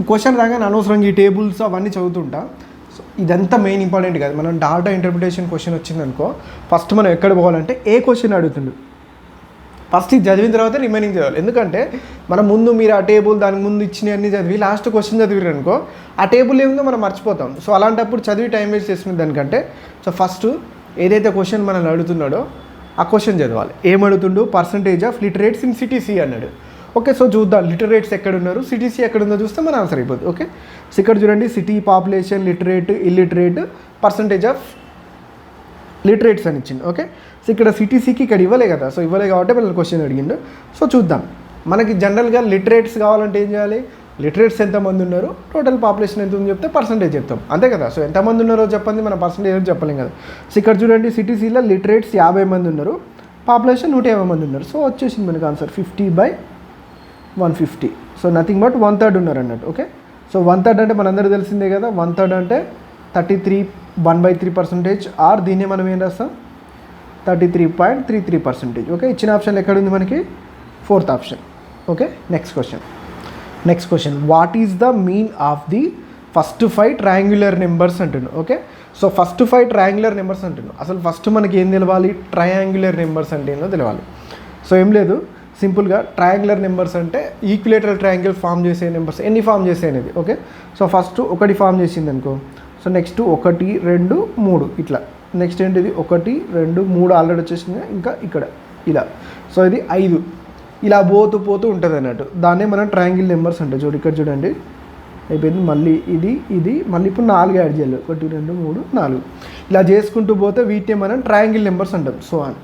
Speaker 1: క్వశ్చన్ రాగానే అనవసరంగా ఈ టేబుల్స్ అవన్నీ చదువుతుంటా. సో ఇదంతా మెయిన్ ఇంపార్టెంట్ కాదు. మనం డాటా ఇంటర్ప్రిటేషన్ క్వశ్చన్ వచ్చిందనుకో ఫస్ట్ మనం ఎక్కడ పోవాలంటే ఏ క్వశ్చన్ అడుగుతుండు ఫస్ట్ ఇది చదివిన తర్వాత రిమైనింగ్ చదవాలి. ఎందుకంటే మనం ముందు మీరు ఆ టేబుల్ దానికి ముందు ఇచ్చినవన్నీ చదివి లాస్ట్ క్వశ్చన్ చదివారు అనుకో ఆ టేబుల్ ఏముందో మనం మర్చిపోతాం. సో అలాంటప్పుడు చదివి టైం వేస్ట్ చేసుకునే దానికంటే సో ఫస్ట్ ఏదైతే క్వశ్చన్ మనల్ని అడుగుతున్నాడో ఆ క్వశ్చన్ చదవాలి. ఏమడుగుతుండు, percentage of literates in city C అన్నాడు. ఓకే, సో చూద్దాం లిటరేట్స్ ఎక్కడున్నారు, సిటీ సి ఎక్కడుందో చూస్తే మన ఆన్సర్ అయిపోతుంది. ఓకే, సో ఇక్కడ చూడండి city population, literate, illiterate, percentage of literates అని ఇచ్చింది. ఓకే, సో ఇక్కడ సిటీసీకి ఇక్కడ ఇవ్వలే కదా, సో ఇవ్వలే కాబట్టి మనల్ని క్వశ్చన్ అడిగిండు. సో చూద్దాం, మనకి జనరల్గా లిటరేట్స్ కావాలంటే ఏం చేయాలి, లిటరేట్స్ ఎంతమంది ఉన్నారు, టోటల్ పాపులేషన్ ఎంత ఉంది చెప్తే పర్సంటేజ్ చెప్తాం, అంతే కదా. సో ఎంతమంది ఉన్నారో చెప్పండి, మన పర్సంటేజ్ చెప్పలేం కదా. సో ఇక్కడ చూడండి సిటీసీలో లిటరేట్స్ 50 మంది ఉన్నారు, పాపులేషన్ 150 మంది ఉన్నారు. సో వచ్చేసింది మనకి ఆన్సర్ 50/150. సో నథింగ్ బట్ 1/3 ఉన్నారు అన్నట్టు. ఓకే, సో 1/3 అంటే మనందరూ తెలిసిందే కదా, 1/3 అంటే 33 1/3%. ఆర్ దీన్నే మనం ఏం రాస్తాం 33.33%. ఓకే, ఇచ్చిన ఆప్షన్ ఎక్కడ ఉంది మనకి, 4th option. Okay, next question what is the mean of the first 5 triangular numbers అంటున్నాను. Okay, so first 5 triangular numbers అంటున్నాను. అసలు ఫస్ట్ మనకి ఏం తెలవాలి, ట్రయాంగులర్ నెంబర్స్ అంటే ఏంటో తెలవాలి. సో ఏం లేదు, సింపుల్గా ట్రయాంగులర్ నెంబర్స్ అంటే ఈక్విలేటరల్ ట్రయాంగిల్ ఫామ్ చేసే నెంబర్స్ ఎన్ని ఫామ్ చేసే అనేది. ఓకే, సో ఫస్ట్ 1 ఫామ్ చేసింది అనుకో, సో నెక్స్ట్ 1 2 3 ఇట్లా, నెక్స్ట్ ఏంటిది 1 2 3 ఆల్రెడీ వచ్చేసింది, ఇంకా ఇక్కడ ఇలా, సో ఇది 5 ఇలా పోతూ ఉంటుంది అన్నట్టు. దాన్నే మనం ట్రయాంగిల్ నెంబర్స్ అంటే చూడు ఇక్కడ చూడండి అయిపోయింది, మళ్ళీ ఇది మళ్ళీ ఇప్పుడు 4 యాడ్ చేయాలి, 1 2 3 4 ఇలా చేసుకుంటూ పోతే వీటిని మనం ట్రయాంగిల్ నెంబర్స్ అంటాం. సో అని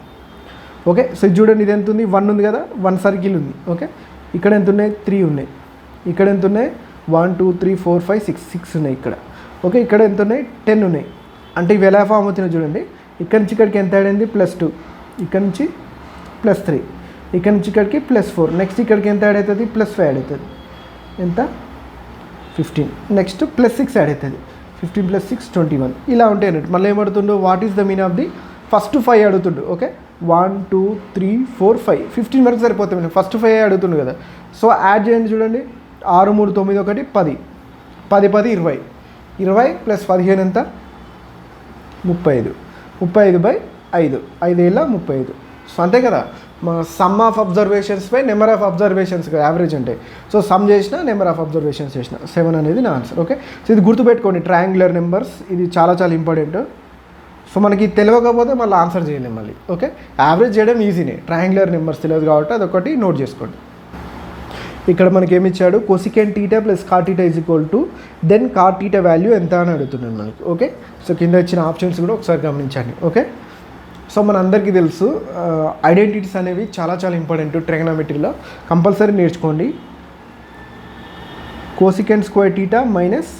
Speaker 1: ఓకే, సో చూడండి ఇది ఎంత ఉంది, 1 ఉంది కదా, 1 సర్కిల్ ఉంది. ఓకే, ఇక్కడ ఎంత ఉన్నాయి, 3 ఉన్నాయి, ఇక్కడ ఎంత ఉన్నాయి 1 2 3 4 5 6 ఉన్నాయి ఇక్కడ. ఓకే, ఇక్కడ ఎంత ఉన్నాయి 10 ఉన్నాయి. అంటే ఇవి ఎలా ఫామ్ అవుతున్నాయి చూడండి, ఇక్కడ నుంచి ఇక్కడికి ఎంత యాడ్ అయింది +2, ఇక్కడ నుంచి +3, ఇక్కడ నుంచి ఇక్కడికి +4, నెక్స్ట్ ఇక్కడికి ఎంత యాడ్ అవుతుంది +5 యాడ్ అవుతుంది, ఎంత 15, నెక్స్ట్ +6 యాడ్ అవుతుంది, 15 + 6 21 ఇలా ఉంటాయి అన్నట్టు. మళ్ళీ ఏమడుతుండో what is the mean of the first 5 అడుగుతుండు. ఓకే, 1 2 3 4 5 15 వరకు సరిపోతుంది. ఫస్ట్ 5 అడుగుతుండు కదా. సో యాడ్ చేయండి చూడండి, 6 3 9 1 10 10 10 20 20 ప్లస్ 15 ఎంత 35 35/5 5 ఏళ్ళ 35. సో అంతే కదా, మన some of observations by number of observations కదా యావరేజ్ అంటే. సో సమ్ చేసిన నెంబర్ ఆఫ్ అబ్జర్వేషన్స్ చేసిన 7 అనేది నా ఆన్సర్. ఓకే, సో ఇది గుర్తుపెట్టుకోండి, ట్రయాంగులర్ నెంబర్స్ ఇది చాలా చాలా ఇంపార్టెంట్. సో మనకి తెలియకపోతే మళ్ళీ ఆన్సర్ చేయలేము మళ్ళీ. ఓకే, యావరేజ్ చేయడం ఈజీనే, ట్రయాంగులర్ నెంబర్స్ తెలియదు కాబట్టి అదొకటి నోట్ చేసుకోండి. ఇక్కడ మనకి ఏమి ఇచ్చాడు, cosecant theta plus cot theta is equal to then cot theta value ఎంత అని అడుగుతున్నాను మనకి. ఓకే, సో కింద ఇచ్చిన ఆప్షన్స్ కూడా ఒకసారి గమనించండి. ఓకే, సో మన అందరికీ తెలుసు ఐడెంటిటీస్ అనేవి చాలా చాలా ఇంపార్టెంట్ ట్రిగోనోమెట్రీలో, కంపల్సరీ నేర్చుకోండి. Cosecant square theta minus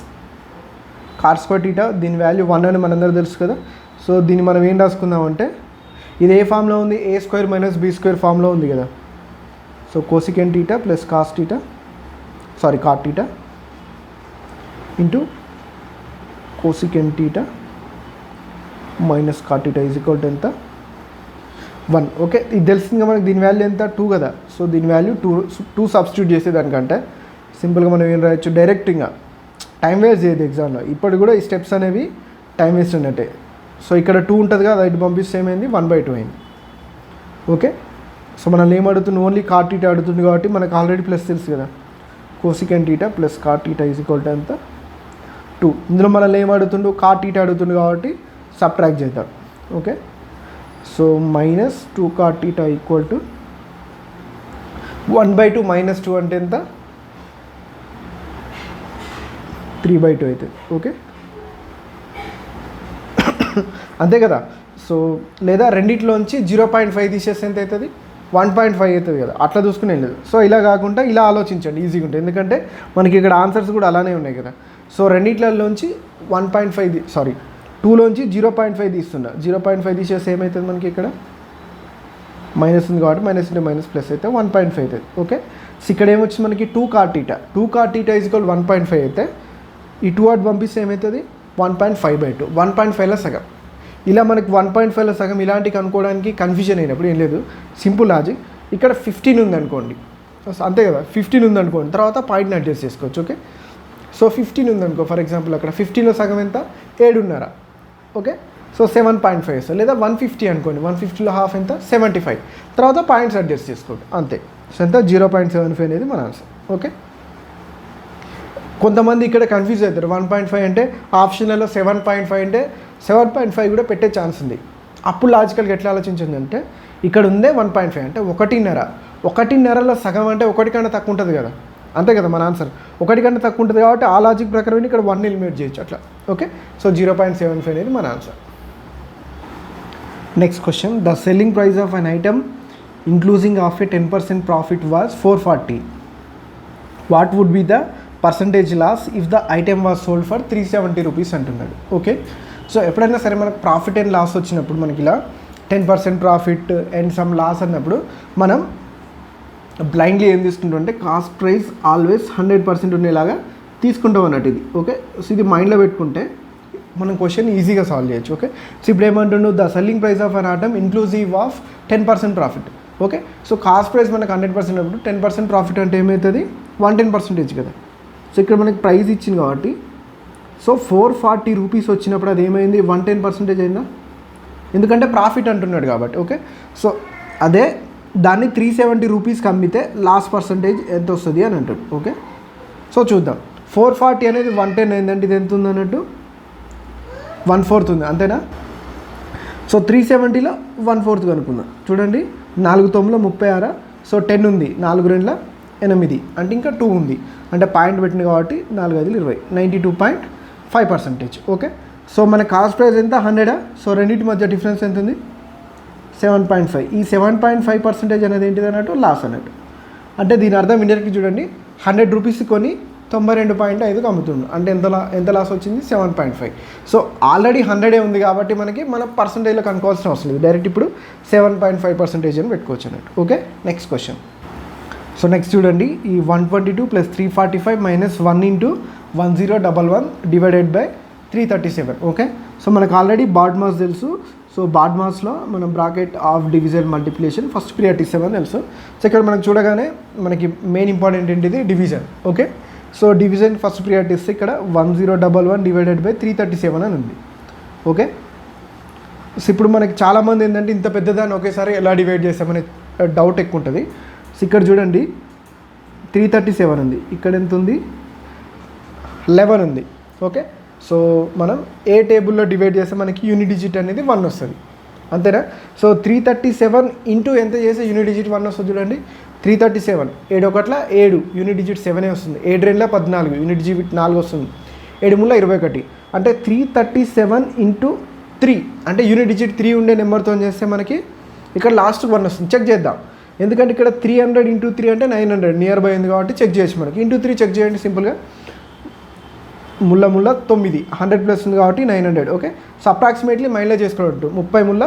Speaker 1: cot square theta, దీని వాల్యూ 1 అని మనందరూ తెలుసు కదా. సో దీన్ని మనం ఏం రాసుకుందామంటే, ఇది ఏ ఫామ్లో ఉంది, A square minus B square ఫామ్లో ఉంది కదా. So cosecant theta plus cot theta into cosecant theta minus cot theta is equal to ఎంత 1. ఓకే, ఇది తెలిసిందిగా మనకి దీని వాల్యూ ఎంత 2 కదా. సో దీని వాల్యూ 2 సబ్స్టిట్యూట్ చేసేదానికంటే సింపుల్గా మనం ఏం రాయొచ్చు, డైరెక్ట్గా టైం వేస్ట్ చేయదు ఎగ్జామ్లో. ఇప్పుడు కూడా ఈ స్టెప్స్ అనేవి టైం వేస్ట్ ఉన్నట్టే. సో ఇక్కడ 2 ఉంటుంది కదా, ఇటు పంపిస్తే ఏమైంది 1/2 అయింది. ఓకే, సో మనల్ని ఏం అడుగుతుంది, ఓన్లీ కాట్ టీటా అడుగుతుంది కాబట్టి మనకు ఆల్రెడీ ప్లస్ తెలుసు కదా, cosecant theta plus cot theta is equal to ఎంత 2. ఇందులో మనల్ని ఏం అడుగుతుండు, కాట్ టీటా అడుగుతుంది కాబట్టి సబ్ట్రాక్ట్ చేద్దాం. Okay, so minus 2 cot theta equal to 1/2 minus 2 అంటే ఎంత 3/2 అవుతుంది. ఓకే, అంతే కదా. సో లేదా రెండిట్లోంచి 0.5 తీసేస్తే ఎంత అవుతుంది 1.5 అవుతుంది కదా, అట్లా చూసుకుని వెళ్ళదు. సో ఇలా కాకుండా ఇలా ఆలోచించండి, ఈజీగా ఉంటుంది. ఎందుకంటే మనకి ఇక్కడ ఆన్సర్స్ కూడా అలానే ఉన్నాయి కదా. సో రెండిట్లలోంచి 2లోంచి 0.5 తీస్తున్నా, 0.5 తీసేస్తే ఏమవుతుంది మనకి ఇక్కడ మైనస్ ఉంది కాబట్టి మైనస్ ఇంటూ మైనస్ ప్లస్ అయితే 1.5 అవుతుంది. ఓకే, సో ఇక్కడ ఏమొచ్చింది మనకి 2 కాట్ టీటా ఈజ్ ఈక్వల్ 1.5 అయితే ఈ 2 అటు పంపిస్తే ఏమవుతుంది 1.5/2, 1.5లో సగం. ఇలా మనకి 1.5లో సగం ఇలాంటివి కనుక్కోవడానికి కన్ఫ్యూజన్ అయినప్పుడు ఏం లేదు, సింపుల్ లాజిక్. ఇక్కడ 15 ఉందనుకోండి, అంతే కదా, 15 ఉందనుకోండి, తర్వాత పాయింట్ని అడ్జస్ట్ చేసుకోవచ్చు. ఓకే, సో 15 ఉందనుకో ఫర్ ఎగ్జాంపుల్, అక్కడ 15లో సగం ఎంత 7.5. ఓకే, సో 7.5 వస్తుంది. లేదా 150 అనుకోండి, 150లో హాఫ్ ఎంత 75, తర్వాత పాయింట్స్ అడ్జస్ట్ చేసుకోండి అంతే. సో ఎంత 0.75 అనేది మన ఆన్సర్. ఓకే, కొంతమంది ఇక్కడ కన్ఫ్యూజ్ అవుతారు, 1.5 అంటే ఆప్షన్లలో 7.5 అంటే 7.5 కూడా పెట్టే ఛాన్స్ ఉంది. అప్పుడు లాజికల్గా ఎట్లా ఆలోచించింది అంటే, ఇక్కడ ఉందే 1.5 అంటే 1.5లో సగం అంటే 1 కన్నా తక్కువ ఉంటుంది కదా, అంతే కదా మన ఆన్సర్. 1 కన్నా తక్కువ ఉంటుంది కాబట్టి ఆ లాజిక్ ప్రకారం ఇక్కడ 1 ఎలిమినేట్ చేయొచ్చు అట్లా. ఓకే, సో 0.75 అనేది మన answer. Next question, the selling price of an item including of a 10% profit was 440. What would be the percentage loss if the item was sold for 370 rupees అంటున్నాడు. ఓకే, సో ఎప్పుడైనా సరే మనకు ప్రాఫిట్ అండ్ లాస్ వచ్చినప్పుడు మనకి ఇలా 10% ప్రాఫిట్ అండ్ సమ్ లాస్ అన్నప్పుడు మనం బ్లైండ్లీ ఏం తీసుకుంటాం అంటే కాస్ట్ ప్రైస్ ఆల్వేస్ 100% ఉండేలాగా తీసుకుంటాం అన్నట్టు ఇది. ఓకే, సో ఇది మైండ్లో పెట్టుకుంటే మనం క్వశ్చన్ ఈజీగా సాల్వ్ చేయొచ్చు. ఓకే, సో ఇప్పుడు ఏమంటుండు, the selling price of an item inclusive of 10% profit. Okay, so cost price మనకు 100% అప్పుడు 10% ప్రాఫిట్ అంటే ఏమవుతుంది 110% కదా. సో ఇక్కడ మనకి ప్రైస్ ఇచ్చింది కాబట్టి సో 440 రూపీస్ వచ్చినప్పుడు అది ఏమైంది 110% అయిందా, ఎందుకంటే ప్రాఫిట్ అంటున్నాడు కాబట్టి. ఓకే, సో అదే దాన్ని 370 రూపీస్కి అమ్మితే లాస్ పర్సంటేజ్ ఎంత వస్తుంది అని అంటాడు. ఓకే, సో చూద్దాం, 440 అనేది 110 అయిందంటే ఇది ఎంత ఉంది అన్నట్టు 1/4 ఉంది, అంతేనా. సో 370లో 1/4 కనుక్కుందాం. చూడండి 4 9 36, సో 10 ఉంది, 4 2 8 అంటే ఇంకా 2 ఉంది, అంటే పాయింట్ పెట్టింది కాబట్టి 4 5 20, 92.5%. ఓకే, సో మన కాస్ట్ ప్రైస్ ఎంత 100, సో రెండింటి మధ్య డిఫరెన్స్ ఎంత ఉంది 7.5. ఈ 7.5% అనేది ఏంటిది అన్నట్టు లాస్ అన్నట్టు. అంటే దీని అర్థం ఇండైరెక్ట్గా చూడండి, 100 రూపీస్ కొని 92.5కి అమ్ముతుండు అంటే ఎంత లాస్ వచ్చింది 7.5. సో ఆల్రెడీ 100 ఉంది కాబట్టి మన పర్సంటేజ్లో కనుక్కోవాల్సిన అవసరం లేదు, డైరెక్ట్ ఇప్పుడు 7.5% అని పెట్టుకోవచ్చు అన్నట్టు. Okay, next question. So next చూడండి, ఈ 122 + 345 - 1 × 1011 / 337. ఓకే, సో మనకు ఆల్రెడీ బాడ్ మాస్ తెలుసు. సో బాడ్ మాస్లో మనం bracket of division multiplication first priority 7 తెలుసు. సో ఇక్కడ మనకు చూడగానే మనకి మెయిన్ ఇంపార్టెంట్ ఏంటిది division. Okay, so division first priority ఇస్తే ఇక్కడ 1011 డివైడెడ్ బై 337 అని ఉంది. ఓకే, సో ఇప్పుడు మనకి చాలామంది ఏంటంటే ఇంత పెద్దదాన్ని ఒకేసారి ఎలా డివైడ్ చేస్తామనే డౌట్ ఎక్కువ ఉంటుంది. సో ఇక్కడ చూడండి 337 ఉంది, ఇక్కడ ఎంత ఉంది 11 ఉంది. ఓకే, సో మనం ఏ టేబుల్లో డివైడ్ చేస్తే మనకి యూనిట్ డిజిట్ అనేది 1 వస్తుంది, అంతేనా? సో 337 ఇంటూ ఎంత చేస్తే యూనిట్ డిజిట్ 1 వస్తుంది చూడండి. 337 7 ఒకట్ల 7 యూనిట్ డిజిట్ 7 వస్తుంది. 7 2 14 యూనిట్ డిజిట్ 4 వస్తుంది. 7 3 21 అంటే 337 ఇంటూ 3 అంటే యూనిట్ డిజిట్ 3 ఉండే నెంబర్తో చేస్తే మనకి ఇక్కడ లాస్ట్ 1 వస్తుంది. చెక్ చేద్దాం, ఎందుకంటే ఇక్కడ 300 ఇంటూ 3 అంటే 900 నియర్ బై ఉంది కాబట్టి చెక్ చేయొచ్చు. మనకి ఇంటూ 3 చెక్ చేయండి సింపుల్గా. ముళ్ళ 9 100 ప్లస్ ఉంది కాబట్టి 900. ఓకే, సో అప్రాక్సిమేట్లీ మైండ్లో చేసుకోవద్దు. 30 ముళ్ళ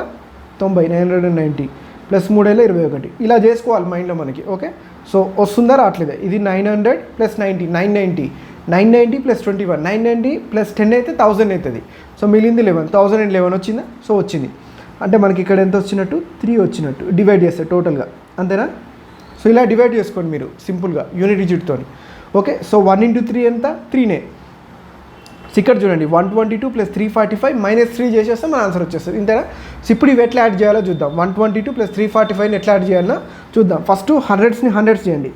Speaker 1: 90 990 ప్లస్ 3 21 ఇలా చేసుకోవాలి మైండ్లో మనకి. ఓకే, సో వస్తుందా రావట్లేదా? ఇది 900 ప్లస్ 90 990 990 ప్లస్ 21 990 ప్లస్ 10 అయితే 1000 అవుతుంది. సో మిగిలింది 11 1011 వచ్చిందా? సో వచ్చింది అంటే మనకి ఇక్కడ ఎంత వచ్చినట్టు 3 వచ్చినట్టు డివైడ్ చేస్తే టోటల్గా, అంతేనా? సో ఇలా డివైడ్ చేసుకోండి మీరు సింపుల్గా యూనిట్ డిజిట్తో. ఓకే, సో 1 ఇంటూ 3 ఎంత 3నే. ఇక్కడ చూడండి 122 ప్లస్ 345 మైనస్ 3 చేసేస్తే మన ఆన్సర్ వచ్చేస్తుంది, ఇంతేనా? సో ఇప్పుడు ఇవి ఎట్లా యాడ్ చేయాలో చూద్దాం. 122 ప్లస్ 345ని ఎట్లా యాడ్ చేయాలో చూద్దాం. ఫస్ట్ 100స్ని 100s చేయండి.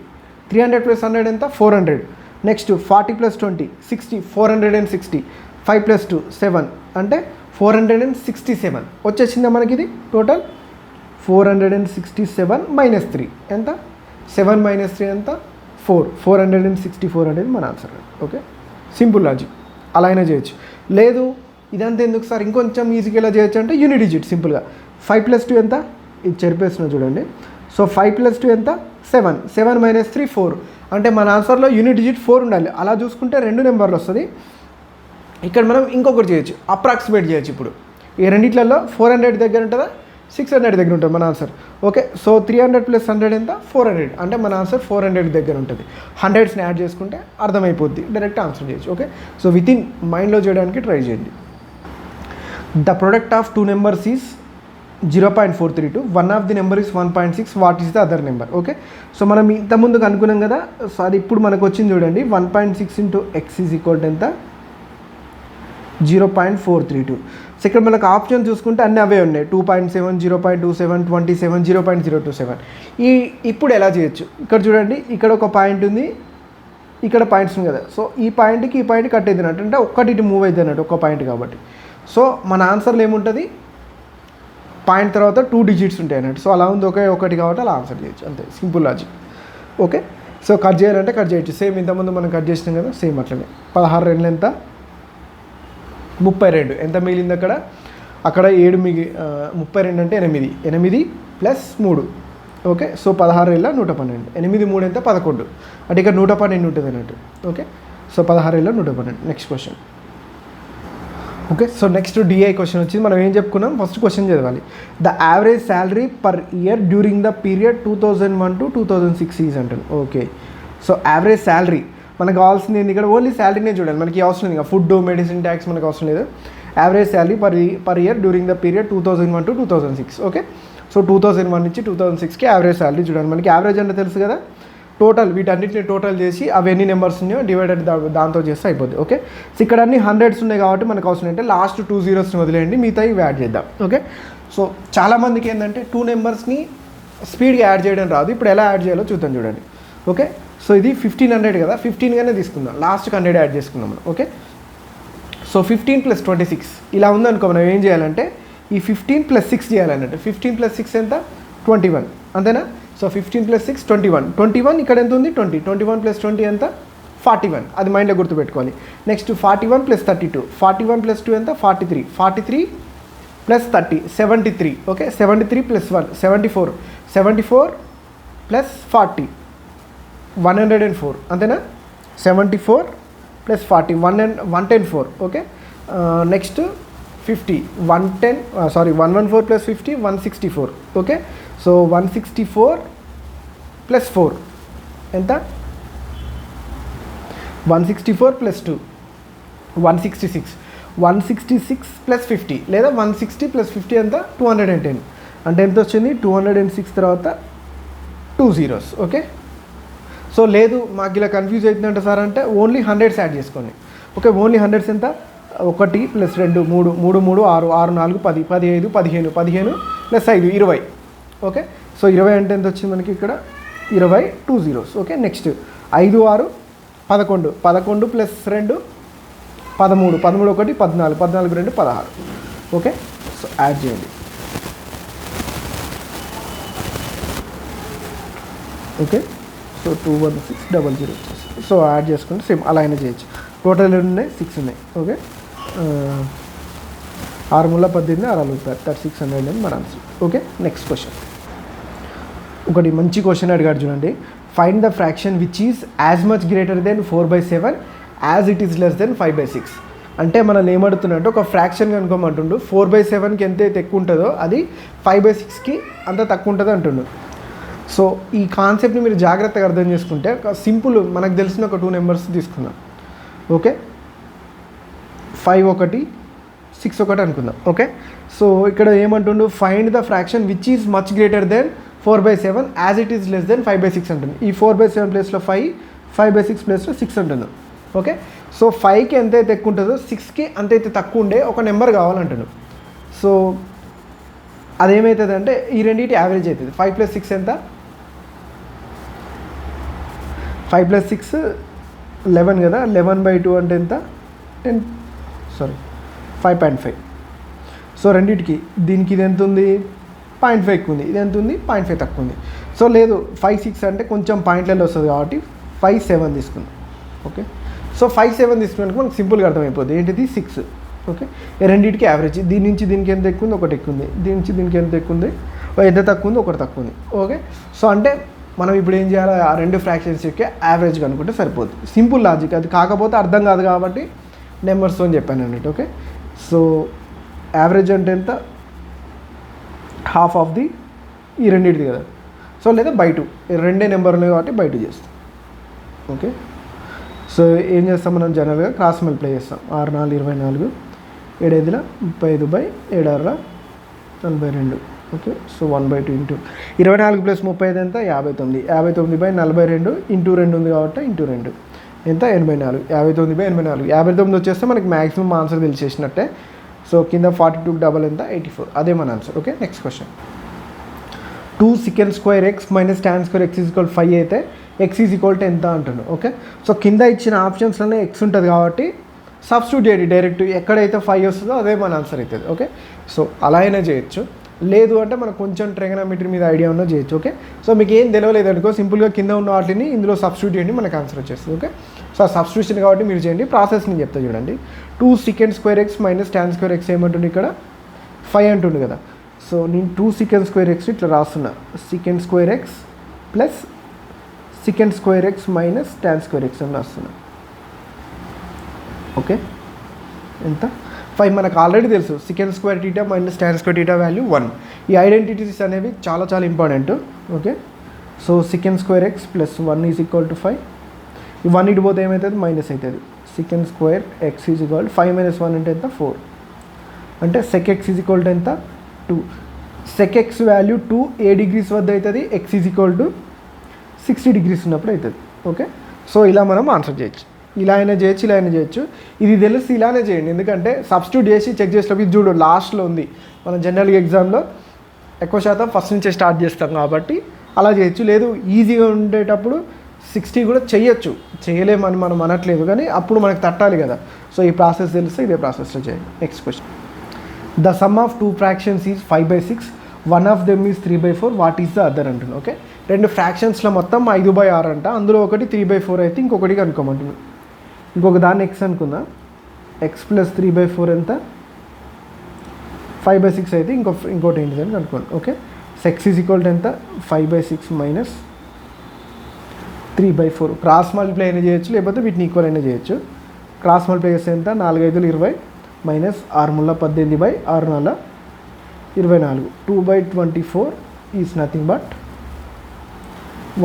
Speaker 1: 300 ప్లస్ 100 ఎంత 400. నెక్స్ట్ 40 ప్లస్ 20 60 460 5 ప్లస్ 2 7 అంటే 467 వచ్చేసిందా మనకి. ఇది టోటల్ 467 మైనస్ 3 ఎంత 7 మైనస్ 3 ఎంత 464 అనేది మన ఆన్సర్. ఓకే, సింపుల్ లాజిక్, అలా అయినా చేయొచ్చు. లేదు ఇదంతా ఎందుకు సార్ ఇంకొంచెం ఈజీగా ఎలా చేయొచ్చు అంటే యూనిట్ డిజిట్ సింపుల్గా 5 ప్లస్ 2 ఎంత ఇది చెరిపేస్తున్నా చూడండి. సో 5 ప్లస్ 2 ఎంత 7 7 మైనస్ 3 4 అంటే మన ఆన్సర్లో యూనిట్ డిజిట్ 4 ఉండాలి. అలా చూసుకుంటే 2 నెంబర్లు వస్తుంది. ఇక్కడ మనం ఇంకొకటి చేయొచ్చు, అప్రాక్సిమేట్ చేయొచ్చు. ఇప్పుడు ఈ రెండిట్లలో 400 దగ్గర ఉంటుందా 600 దగ్గర ఉంటుంది మన ఆన్సర్. ఓకే, సో 300 ప్లస్ 100 ఎంత 400 అంటే మన ఆన్సర్ 400 దగ్గర ఉంటుంది. 100స్ని యాడ్ చేసుకుంటే అర్థమైపోద్ది, డైరెక్ట్ ఆన్సర్ చేయొచ్చు. ఓకే, సో విత్ ఇన్ మైండ్లో చేయడానికి ట్రై చేయండి. The product of 2 numbers is 0.432 one of the number is 1.6 what is the other number. Okay, so మనం ఇంతకుముందుకు అనుకున్నాం కదా, సో అది ఇప్పుడు మనకు వచ్చింది చూడండి. 1.6 ఇంటూ ఎక్స్ ఈజ్ ఈక్వల్ ఎంత 0.432. సో ఇక్కడ మనకు ఆప్షన్ చూసుకుంటే అన్నీ అవే ఉన్నాయి. 2.7 0.27 27 0.027. ఇప్పుడు ఎలా చేయొచ్చు ఇక్కడ చూడండి. ఇక్కడ ఒక పాయింట్ ఉంది, ఇక్కడ పాయింట్స్ ఉంది కదా. సో ఈ పాయింట్కి ఈ పాయింట్ కట్ అవుతుంది అంటే ఒక్కటి ఇటు మూవ్ అవుతుంది అన్నట్టు ఒక పాయింట్ కాబట్టి. సో మన ఆన్సర్లో ఏముంటుంది పాయింట్ తర్వాత 2 డిజిట్స్ ఉంటాయి అన్నట్టు. సో అలా ఉంది ఒకే ఒకటి కాబట్టి అలా ఆన్సర్ చేయొచ్చు, అంతే simple logic. Okay, so cut చేయాలంటే కట్ చేయొచ్చు. సేమ్ ఇంతకుముందు మనం కట్ చేసినాం కదా, సేమ్ అట్లనే. 16 2 ఎంత 32 ఎంత మిగిలింది అక్కడ 7 32 అంటే 8 ప్లస్ 3. ఓకే, సో 16 112 8 3 ఎంత 11 అంటే ఇక్కడ 112 ఉంటుంది అన్నట్టు. Okay, so 16 112. Next question. Okay, so next DI question వచ్చింది. మనం ఏం చెప్పుకున్నాం ఫస్ట్ క్వశ్చన్ చదవాలి. The average salary per year during the period 2001 to 2006 is అంటారు. ఓకే, సో యావరేజ్ శాలరీ మనకు కావాల్సింది ఏంది ఇక్కడ ఓన్లీ శాలరీనే చూడాలి. మనకి అవసరం లేదు, ఇంకా ఫుడ్ మెడిసిన్ ట్యాక్స్ మనకు అవసరం లేదు. Average salary per year during the period 2001 to 2006. Okay, so 2001 నుంచి 2006కి యావరేజ్ శాలరీ చూడండి. మనకి యావరేజ్ అంటే తెలుసు కదా, టోటల్ వీటన్నిటిని టోటల్ చేసి అవి ఎన్ని నెంబర్స్ ఉన్నాయో డివైడెడ్ దాంతో చేస్తే అయిపోద్ది. ఓకే, సో ఇక్కడ అన్ని 100s ఉన్నాయి కాబట్టి మనకు అవసరం అంటే లాస్ట్ 2 zeros వదిలేయండి, మిగతా ఇవి యాడ్ చేద్దాం. ఓకే, సో చాలామందికి ఏంటంటే 2 నెంబర్స్ని స్పీడ్గా యాడ్ చేయడం రాదు. ఇప్పుడు ఎలా యాడ్ చేయాలో చూద్దాం చూడండి. ఓకే, సో ఇది 1500 కదా, 15గానే తీసుకుందాం, లాస్ట్కి 100 యాడ్ చేసుకుందాం మనం. ఓకే, సో 15 ప్లస్ 26 ఇలా ఉందనుకో, మనం ఏం చేయాలంటే ఈ 15 ప్లస్ 6 చేయాలన్నట్టు. 15 ప్లస్ 6 ఎంత 21 అంతేనా. సో 15 ప్లస్ 6 21 ఇక్కడ ఎంత ఉంది 20 21 ప్లస్ 20 ఎంత 41. అది మైండ్లో గుర్తుపెట్టుకోవాలి. నెక్స్ట్ 41 ప్లస్ 32 41 ప్లస్ 2 ఎంత 43 ప్లస్ 30 73. ఓకే, 73 ప్లస్ 1 74 ప్లస్ 40 104 అంతేనా. 74 plus 40 114. Okay, next 50 114 plus 50 164. Okay, so 164 plus 4 ఎంత 164 ప్లస్ 2 166 166 ప్లస్ 50 లేదా 160 ప్లస్ 50 ఎంత 210 అంటే ఎంత వచ్చింది 206 తర్వాత 2 zeros. ఓకే, సో లేదు మాకు ఇలా కన్ఫ్యూజ్ అవుతుందంటే సార్ అంటే ఓన్లీ 100s యాడ్ చేసుకోండి. ఓకే, ఓన్లీ 100s ఎంత 1 ప్లస్ 2 3 3 3 6 6 4 10 15 15 15 ప్లస్ 5 20. ఓకే, సో 20 అంటే ఎంత వచ్చింది మనకి ఇక్కడ 20 2 zeros. Okay, next 5 6 11 11 plus 2 13 13 1 14 14 2 16. Okay, so add చేయండి. ఓకే, సో 21600 వచ్చేసి సో యాడ్ చేసుకుంటే సేమ్ అలా అయినా చేయొచ్చు. టోటల్ ఉన్నాయి 6 ఉన్నాయి. ఓకే, 6 ముళ్ళ 18 6 3600 అని మన ఆన్సర్. Okay, next question. ఒకటి మంచి క్వశ్చన్ అడిగాడు చూడండి. Find the fraction which is as much greater than 4/7 as it is less than 5/6. అంటే మనం ఏమడుతున్నట్టు ఒక ఫ్రాక్షన్ కనుకోమంటుండు 4/7కి ఎంతైతే ఎక్కువ ఉంటుందో అది 5/6కి అంత తక్కువ ఉంటుంది అంటుండు. సో ఈ కాన్సెప్ట్ని మీరు జాగ్రత్తగా అర్థం చేసుకుంటే ఒక సింపుల్ మనకు తెలిసిన ఒక 2 నెంబర్స్ తీసుకుందాం. ఓకే, 5 1 6 1 అనుకుందాం. ఓకే, సో ఇక్కడ ఏమంటుండు find the fraction which is much greater than 4/7 as it is less than 5/6 అంటుంది. ఈ 4/7 ప్లేస్లో 5 5/6 ప్లేస్లో 6 ఉంటుంది. ఓకే, సో 5కి ఎంతైతే ఎక్కువ ఉంటుందో 6కి అంతైతే తక్కువ ఉండే ఒక నెంబర్ కావాలంటున్నాడు. సో అదేమవుతుంది అంటే ఈ రెండింటి యావరేజ్ అవుతుంది. 5 + 6 ఎంత 5 + 6 11 కదా, 11/2 అంటే ఎంత 10 5.5. సో రెండింటికి దీనికి ఇది ఎంత ఉంది 0.5 ఎక్కువ ఉంది, ఇది ఎంత ఉంది 0.5 తక్కువ ఉంది. సో లేదు 5 6 అంటే కొంచెం పాయింట్లలో వస్తుంది కాబట్టి 5 7 తీసుకుందాం. ఓకే, సో 5 7 తీసుకున్నాక మనకు సింపుల్గా అర్థమైపోతుంది ఏంటిది 6. ఓకే, రెండింటికి యావరేజ్ దీని నుంచి దీనికి ఎంత ఎక్కువ ఉంది ఒకటి ఎక్కువ ఉంది, దీని నుంచి దీనికి ఎంత ఎక్కువ ఉంది ఎంత తక్కువ ఉంది ఒకటి తక్కువ ఉంది. ఓకే, సో అంటే మనం ఇప్పుడు ఏం చేయాలి ఆ రెండు ఫ్రాక్షన్స్ యొక్క యావరేజ్ కనుక్కుంటే సరిపోతుంది. సింపుల్ లాజిక్ అది, కాకపోతే అర్థం కాదు కాబట్టి నెంబర్స్తో అని చెప్పాను అన్నట్టు. ఓకే, సో యావరేజ్ అంటే ఎంత హాఫ్ ఆఫ్ ది ఈ రెండింటిది కదా, సో లేదా బై 2 రెండే నెంబర్ ఉన్నాయి కాబట్టి బై 2 చేస్తాం. ఓకే, సో ఏం చేస్తాం మనం జనరల్గా క్రాస్ మల్టిప్లై చేస్తాం. 6 4 24 7 5 35/7 6 42. ఓకే, సో 1/2 ఇంటూ 24 + 35 ఎంత 59 59/42 ఇంటూ 2 ఉంది కాబట్టి ఇంటూ 2 ఎంత 84 59/84 59 వచ్చేస్తే మనకి మ్యాక్సిమం ఆన్సర్ తెలిసేసినట్టే. సో కింద 42 డబల్ ఎంత 84, అదే మన answer. Okay, next question. 2 sec² x - tan² x = 5 అయితే x = ఎంత అంటున్నాడు. ఓకే, సో కింద ఇచ్చిన ఆప్షన్స్లోనే x ఉంటుంది కాబట్టి సబ్స్టిట్యూట్ చేయండి డైరెక్ట్, ఎక్కడైతే 5 వస్తుందో అదే మన ఆన్సర్ అవుతుంది. ఓకే, సో అలా అయినా చేయొచ్చు, లేదు అంటే మనకు కొంచెం ట్రిగనోమెట్రీ మీద ఐడియా ఉన్నా చేయొచ్చు. ఓకే, సో మీకు ఏం తెలియలేదు అనుకో సింపుల్గా కింద ఉన్న వాటిని ఇందులో సబ్స్టిట్యూట్ చేయండి, మనకు ఆన్సర్ వచ్చేస్తుంది. ఓకే, సో సబ్స్టిట్యూషన్ కాబట్టి మీరు చేయండి. ప్రాసెస్ నేను చెప్తా చూడండి. 2 sec² x - tan² x ఏమంటుంది ఇక్కడ 5 అంటుండు కదా. సో నేను 2 sec² x ఇట్లా రాస్తున్నా, sec² x plus sec² x minus tan² x అని రాస్తున్నా. ఓకే, ఎంత 5 మనకు ఆల్రెడీ తెలుసు sec² θ మైనస్ tan² θ వాల్యూ 1. ఈ ఐడెంటిటీస్ అనేవి చాలా చాలా important. Okay, so sec² x plus 1 = 5. ఈ 1 ఇటు పోతే ఏమవుతుంది మైనస్ అవుతుంది. sec² x = 5 - 1 అంటే ఎంత 4 అంటే sec x = ఎంత 2. sec x వాల్యూ 2 ఏ డిగ్రీస్ వద్ద అవుతుంది x = 60 degrees ఉన్నప్పుడు అవుతుంది. ఓకే, సో ఇలా మనం ఆన్సర్ చేయొచ్చు, ఇలా అయినా చేయొచ్చు, ఇలా అయినా చేయొచ్చు. ఇది తెలిసి ఇలానే చేయండి, ఎందుకంటే సబ్స్టిట్యూట్ చేసి చెక్ చేసేటప్పుడు ఇది చూడు లాస్ట్లో ఉంది. మనం జనరల్గా ఎగ్జామ్లో ఎక్కువ శాతం ఫస్ట్ నుంచే స్టార్ట్ చేస్తాం కాబట్టి అలా చేయొచ్చు. లేదు ఈజీగా ఉండేటప్పుడు 60 కూడా చేయొచ్చు, చేయలేమని మనం అనట్లేదు, కానీ అప్పుడు మనకు తట్టాలి కదా. సో ఈ ప్రాసెస్ తెలిస్తే ఇదే ప్రాసెస్లో చేయండి. Next question. The sum of 2 fractions is 5/6, one of them is 3/4, what is the other అంటున్నాను. ఓకే, 2 ఫ్రాక్షన్స్లో మొత్తం 5/6 అంట, అందులో ఒకటి 3/4 అయితే ఇంకొకటి కనుక్కోమంటున్నాను. ఇంకొక దాన్ని x అనుకుందాం, x + 3/4 ఎంత 5/6 అయితే ఇంకోటి ఏంటిదని కనుక్కోండి. ఓకే, x = ఎంత 5/6 మైనస్ 3/4. క్రాస్ మల్టిప్లై అయినా చేయొచ్చు, లేకపోతే వీటిని ఈక్వల్ అయినా చేయొచ్చు. క్రాస్ మల్టిప్లై చేస్తే ఎంత 4 5 20 minus 6 3 18/6 4 24. 2/24 is nothing but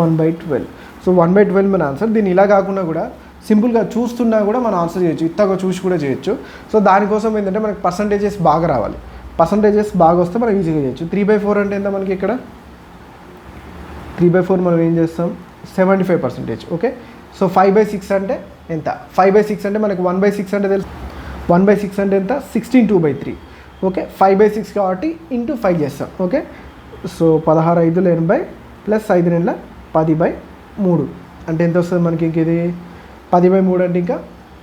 Speaker 1: 1/12. So 1/12 మన ఆన్సర్. దీన్ని ఇలా కాకుండా కూడా సింపుల్గా చూస్తున్నా కూడా మనం ఆన్సర్ చేయొచ్చు, ఇత్తగా చూసి కూడా చేయొచ్చు. సో దానికోసం ఏంటంటే మనకి పర్సంటేజెస్ బాగా రావాలి. పర్సంటేజెస్ బాగా వస్తే మనం ఈజీగా చేయొచ్చు. 3/4 అంటే ఎంత మనకి ఇక్కడ 3/4 మనం ఏం చేస్తాం 75%. ఓకే, సో 5/6 అంటే ఎంత? 5/6 అంటే మనకి 1/6 అంటే తెలుసు. 1/6 అంటే ఎంత? 16 2/3. ఓకే, 5/6 కాబట్టి ఇంటూ 5 చేస్తాం. ఓకే, సో 16 5 80 ప్లస్ 5 2 10/3 అంటే ఎంత వస్తుంది మనకి? ఇంక ఇది 10/3 అంటే ఇంకా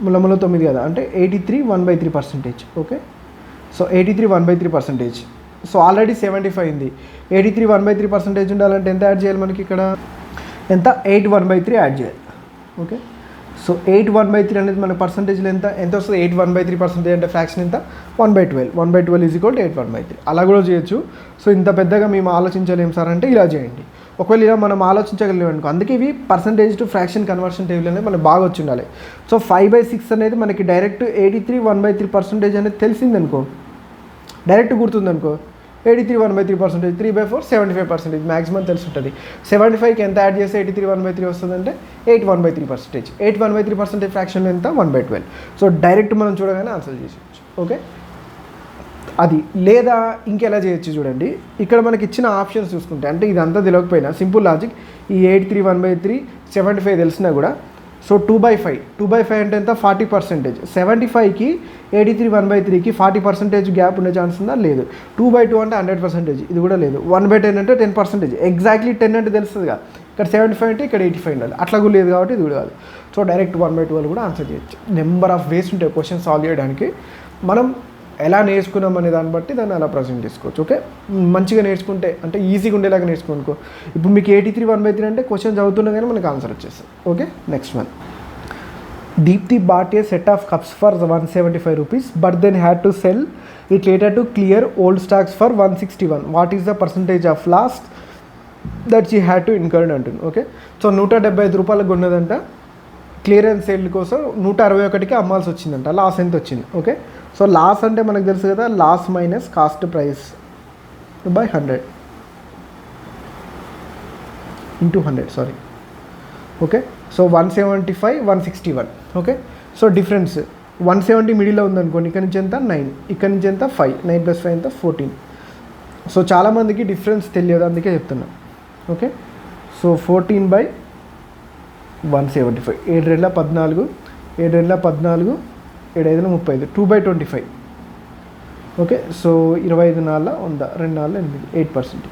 Speaker 1: ముళ్ళ 9 కదా, అంటే 83 1/3%. Okay, so 83 1/3%. సో ఆల్రెడీ 75 ఉంది, 83 1/3% ఉండాలంటే ఎంత యాడ్ చేయాలి మనకి ఇక్కడ? ఎంత? 8 1/3 యాడ్ చేయాలి. ఓకే, సో 8 1/3 అనేది మన పర్సంటేజ్లో ఎంత వస్తుంది? 8 1/3% అంటే ఫ్రాక్షన్ ఎంత? 1/12. 1/12 ఈజ్ ఈక్వల్ టు 8 1/3. అలా కూడా చేయొచ్చు. సో ఇంత పెద్దగా మేము ఆలోచించలేము సార్ అంటే ఇలా చేయండి. ఒకవేళ ఇలా మనం ఆలోచించగలిగాం అనుకో, అందుకే ఇవి percentage to fraction conversion table అనేది మనకు బాగా వచ్చి ఉండాలి. సో 5/6 అనేది మనకి డైరెక్ట్ 83 1/3% అనేది తెలిసిందనుకో, డైరెక్ట్ గుర్తుందనుకో, 83 1/3%, 3/4 75% మ్యాక్సిమం తెలిసి ఉంటుంది. 75కి ఎంత యాడ్ చేస్తే 83 1/3 వస్తుందంటే 8 1/3%. 8 1/3% ఫ్రాక్షన్లో ఎంత? 1/12. సో డైరెక్ట్ మనం చూడగానే ఆన్సర్ చేసేయచ్చు. ఓకే, అది లేదా ఇంకెలా చేయొచ్చు చూడండి. ఇక్కడ మనకి ఇచ్చిన ఆప్షన్స్ చూసుకుంటే, అంటే ఇదంతా తెలియకపోయినా సింపుల్ లాజిక్, ఈ 83 1/3 75 తెలిసినా కూడా, సో 2/5 అంటే ఎంత? 40%. 75కి 83 1/3కి 40% గ్యాప్ ఉండే ఛాన్స్ ఉందా? లేదు. 2/2 అంటే 100%, ఇది కూడా లేదు. 1/10 అంటే 10%, ఎగ్జాక్ట్లీ 10 అంటే తెలుస్తుందిగా. ఇక్కడ 75 అంటే ఇక్కడ 85 ఉండాలి, అట్లా కూడా లేదు కాబట్టి ఇది కూడా కాదు. సో డైరెక్ట్ 1/12 కూడా ఆన్సర్ చేయొచ్చు. నెంబర్ ఆఫ్ వేస్ ఉంటాయి క్వశ్చన్ సాల్వ్ చేయడానికి. మనం ఎలా నేర్చుకున్నాం అనే దాన్ని బట్టి దాన్ని అలా ప్రజెంట్ చేసుకోవచ్చు. ఓకే, మంచిగా నేర్చుకుంటే అంటే ఈజీగా ఉండేలాగా నేర్చుకోనుకో. ఇప్పుడు మీకు 83 1/3 అంటే క్వశ్చన్ చదువుతున్నా కానీ మనకు ఆన్సర్ వచ్చేస్తుంది. Okay, next one. Deepthi bought a set of cups for 175 rupees but then had to sell it later to clear old stocks for 161. What is the percentage of loss that she had to incur అంటుంది. ఓకే, సో 175 రూపాయలకు కొన్నదంట, క్లియరెన్స్ సేల్ కోసం 161కి అమ్మాల్సి వచ్చిందంట. లాస్ ఎంత వచ్చింది? ఓకే, సో లాస్ అంటే మనకు తెలుసు కదా, loss minus cost price by 100 into 100 sorry. Okay, so 175 161. Okay, so difference 170 మిడిల్లో ఉందనుకోండి, ఇక్కడ నుంచి ఎంత 9, ఇక్కడ నుంచి ఎంత 5, 9 + 5 ఎంత 14. సో చాలామందికి డిఫరెన్స్ తెలియదు, అందుకే చెప్తున్నా. Okay, so 14/175, 7 2 14, 7 2 14, 7 5 35, 2/25. Okay, so 25 4 100, 2 4 8, 8%.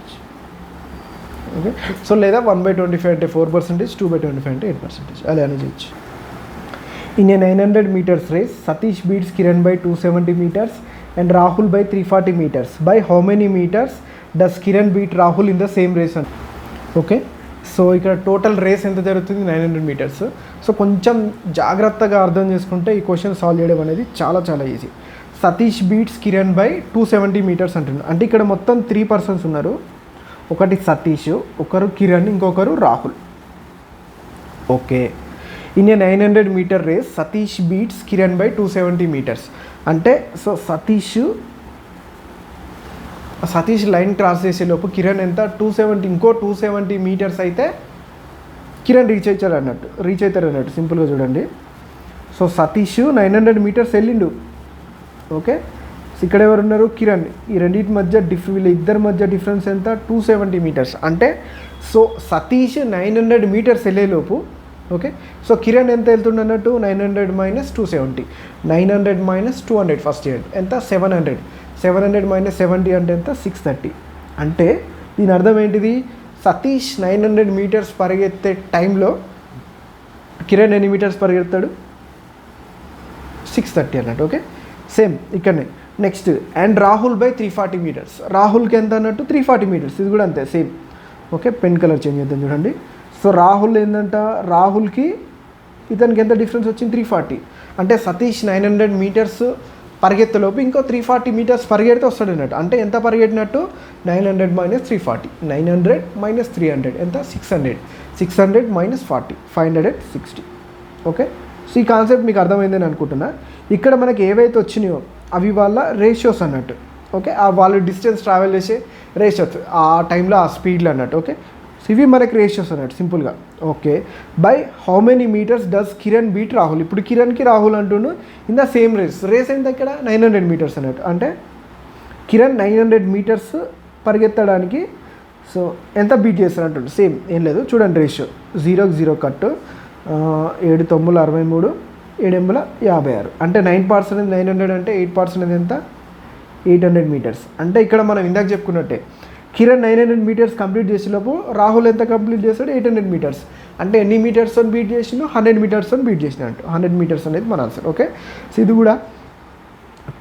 Speaker 1: Okay, so లేదా 1/25 అంటే 4%, 2/25 అంటే 8%, అలా అని చేయొచ్చు. In a 900 meters race, Satish beats Kiran by 270 meters and Rahul by 340 meters. By how many meters does Kiran beat Rahul in the same race? Okay, so ఇక్కడ టోటల్ రేస్ ఎంత జరుగుతుంది? 900 meters. సో కొంచెం జాగ్రత్తగా అర్థం చేసుకుంటే ఈ క్వశ్చన్ సాల్వ్ చేయడం అనేది చాలా చాలా easy. Satish beats Kiran by 270 meters అంటున్నారు. అంటే ఇక్కడ మొత్తం 3 persons ఉన్నారు. ఒకటి సతీష్, ఒకరు కిరణ్, ఇంకొకరు Rahul. Okay, in a 900 meter race Satish beats Kiran by 270 meters. అంటే సో సతీష్ లైన్ క్రాస్ చేసేలోపు కిరణ్ ఎంత? 270, ఇంకో 270 meters అయితే కిరణ్ రీచ్ అవుతారు అన్నట్టు. సింపుల్గా చూడండి. సో సతీష్ 900 meters వెళ్ళిండు. ఓకే, ఇక్కడ ఎవరు ఉన్నారు? కిరణ్. ఈ రెండింటి మధ్య వీళ్ళిద్దరి మధ్య డిఫరెన్స్ ఎంత? 270 meters. అంటే సో సతీష్ 900 meters వెళ్ళేలోపు, ఓకే, సో కిరణ్ ఎంత వెళ్తుండ అన్నట్టు? 900 - 270, 900 - 200 ఫస్ట్ చేయండి, ఎంత? 700. 700 - 70 అంటే ఎంత? 630. అంటే దీని అర్థం ఏంటిది? సతీష్ 900 meters పరిగెత్తే టైంలో కిరణ్ ఎన్ని మీటర్స్ పరిగెత్తాడు? 630 అన్నట్టు. ఓకే, సేమ్ ఇక్కడనే. Next, and Rahul by 340 meters. రాహుల్కి ఎంత అన్నట్టు? 340 meters. ఇది కూడా అంతే, same. Okay, pen colour change చేద్దాం చూడండి. సో రాహుల్ ఏంటంట? రాహుల్కి ఇతనికి ఎంత డిఫరెన్స్ వచ్చింది? 340. అంటే సతీష్ 900 meters పరిగెత్తలోపు ఇంకో 340 meters పరిగెడితే వస్తాడు అన్నట్టు. అంటే ఎంత పరిగెట్టినట్టు? 900 - 340, 900 - 300 ఎంత? 600. 600 - 40, 560. ఓకే, సో ఈ కాన్సెప్ట్ మీకు అర్థమైందని అనుకుంటున్నా. ఇక్కడ మనకి ఏవైతే వచ్చినాయో అవి వాళ్ళ రేషియోస్ అన్నట్టు. ఓకే, వాళ్ళు డిస్టెన్స్ ట్రావెల్ చేసే రేషియోస్ ఆ టైంలో ఆ స్పీడ్లో అన్నట్టు. ఓకే, సో ఇవి మనకి రేషియోస్ అన్నట్టు సింపుల్గా. Okay, by how many metres does Kiran beat Rahul. ఇప్పుడు కిరణ్కి రాహుల్ అంటుండు ఇన్ ద సేమ్ రేస్ ఎంత ఇక్కడ 900 మీటర్స్ అన్నట్టు. అంటే కిరణ్ 900 మీటర్స్ పరిగెత్తడానికి సో ఎంత బీట్ చేస్తారు అంటుండు. సేమ్ ఏం లేదు చూడండి, రేషియో 0కి 0 కట్, 7 9 63, 7 56. అంటే 9% 900 అంటే 8% ఎంత 800 మీటర్స్. అంటే ఇక్కడ మనం ఇందాక చెప్పుకున్నట్టే కిరణ్ 900 మీటర్స్ కంప్లీట్ చేసేలోపు రాహుల్ ఎంత కంప్లీట్ చేస్తాడు 800 మీటర్స్. అంటే ఎన్ని మీటర్స్తో బీట్ చేసిండు 100 మీటర్స్తో బీట్ చేసినట్టు. 100 మీటర్స్ అనేది మన ఆన్సర్. ఓకే, సో ఇది కూడా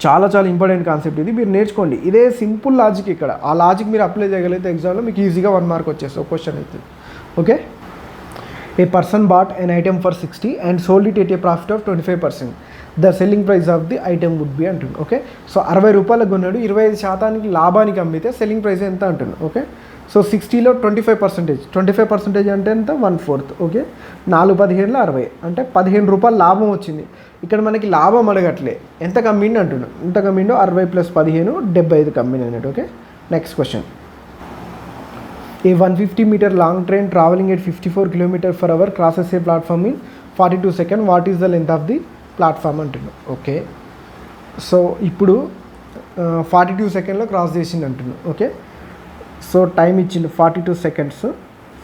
Speaker 1: చాలా చాలా ఇంపార్టెంట్ కాన్సెప్ట్. ఇది మీరు నేర్చుకోండి. ఇదే సింపుల్ లాజిక్ ఇక్కడ. ఆ లాజిక్ మీరు అప్లై చేయగలిగితే ఎగ్జామ్లో మీకు ఈజీగా 1 మార్క్ వచ్చేస్తుంది క్వశ్చన్ అవుతుంది. Okay, a person bought an item for 60 and sold it at a profit of 25%. The selling price of the item would be అంటుంది. ఓకే, సో 60 రూపాయలకు కొన్నాడు, 25% లాభానికి అమ్మితే సెల్లింగ్ ప్రైస్ ఎంత అంటుంది. ఓకే, సో 60లో 25% అంటే ఎంత 1/4. ఓకే, 4 15 60 అంటే 15 రూపాయలు లాభం వచ్చింది. ఇక్కడ మనకి లాభం అడగట్లే, ఎంత కమ్మిండి అంటున్నాడు. ఎంత కమ్మిండో 60 + 15 75 కమ్మింది అన్నట్టు. Okay, next question. A 150 metre long train travelling at 54 km/h crosses a platform in 42 seconds. What is the length of the platform అంటున్నాడు. ఓకే, సో ఇప్పుడు 42 సెకండ్లో క్రాస్ చేసింది అంటున్నాడు. ఓకే, సో టైం ఇచ్చిండు 42 seconds.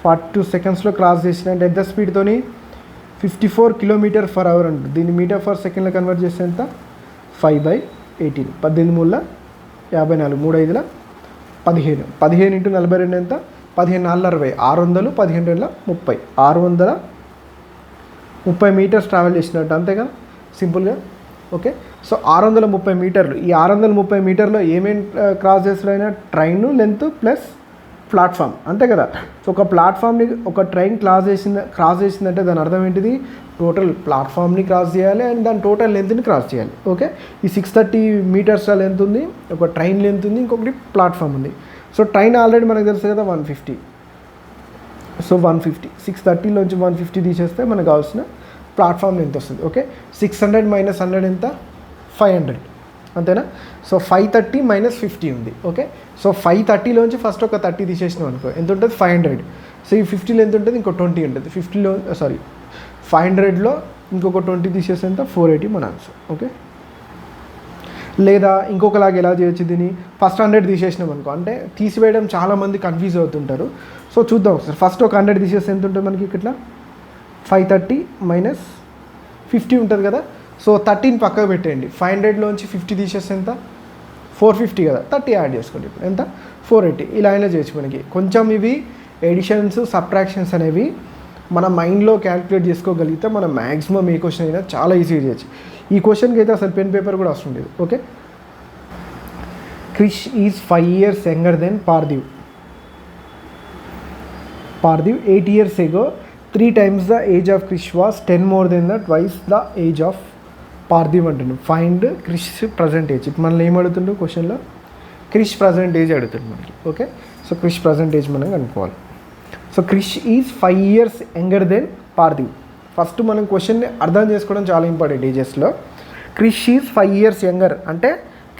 Speaker 1: 42 secondsలో క్రాస్ చేసిందంటే ఎంత స్పీడ్తోని 54 km/h అంటుంది. దీన్ని మీటర్/సెకండ్లో కన్వర్ట్ చేస్తే ఎంత 5/18. 18 54, 3 5 15. 15 × 42 ఎంత 15 4 60, 600, 15 30, 630 మీటర్స్ ట్రావెల్ చేసినట్టు అంతేగా సింపుల్గా. ఓకే, సో 630 మీటర్లు. ఈ 630 మీటర్లో ఏమేమి క్రాస్ చేస్తాడైనా ట్రైన్ లెంత్ ప్లస్ ప్లాట్ఫామ్ అంతే కదా. సో ఒక ప్లాట్ఫామ్ని ఒక ట్రైన్ క్రాస్ చేసిందంటే దాని అర్థం ఏంటిది, టోటల్ ప్లాట్ఫామ్ని క్రాస్ చేయాలి అండ్ దాని టోటల్ లెంత్ని క్రాస్ చేయాలి. ఓకే, ఈ 630 మీటర్స్ లెంత్ ఉంది, ఒక ట్రైన్ లెంత్ ఉంది, ఇంకొకటి ప్లాట్ఫామ్ ఉంది. సో ట్రైన్ ఆల్రెడీ మనకు తెలుసు కదా 150. సో 150 630లోంచి 150 తీసేస్తే మనకు కావాల్సిన ప్లాట్ఫామ్ లెంత్ వస్తుంది. ఓకే, 600 - 100 ఎంత 500 అంతేనా. సో 530 - 50 ఉంది. ఓకే, సో 530లోంచి ఫస్ట్ ఒక 30 తీసేసినాం అనుకో ఎంత ఉంటుంది 500. సో ఈ 50లో ఎంత ఉంటుంది ఇంకో 20 ఉంటుంది. 500లో ఇంకొక 20 తీసేస్తే ఎంత 480 మన ఆన్సర్. ఓకే, లేదా ఇంకొకలాగా ఎలా చేయొచ్చు దీన్ని, ఫస్ట్ 100 తీసేసినాం అనుకో. అంటే తీసివేయడం చాలామంది కన్ఫ్యూజ్ అవుతుంటారు. సో చూద్దాం ఒకసారి. ఫస్ట్ ఒక 100 తీసేస్తే ఎంత ఉంటుంది మనకి ఇట్లా 530 - 50 ఉంటుంది కదా. సో 13 పక్కకు పెట్టేయండి. 500లోంచి 50 తీసేస్తే ఎంత 450 కదా. 30 యాడ్ చేసుకోండి. ఇప్పుడు ఎంత 480. ఇలా అయినా చేయొచ్చు. మనకి కొంచెం ఇవి ఎడిషన్స్ సబ్ట్రాక్షన్స్ అనేవి మన మైండ్లో క్యాలిక్యులేట్ చేసుకోగలిగితే మనం మ్యాక్సిమం ఏ క్వశ్చన్ అయినా చాలా ఈజీగా చేయొచ్చు. ఈ క్వశ్చన్కి అయితే అసలు పెన్ పేపర్ కూడా అవసరం లేదు. Okay, Krish is 5 years younger than Parthiv. 8 years ago 3 times the age of Krish was 10 more than the twice the age of Parthiv అంటుండు. Find Krish present age. ఇప్పుడు మనల్ని ఏం అడుగుతుండు క్వశ్చన్లో క్రిష్ ప్రజెంట్ ఏజ్ అడుగుతుంది మనకి. Okay, so Krish present age మనం కనుక్కోవాలి. So Krish is 5 years younger than Parthiv. First మనం క్వశ్చన్ని అర్థం చేసుకోవడం చాలా ఇంపార్టెంట్. ఏజెస్లో క్రిష్ ఈజ్ 5 years యంగర్ అంటే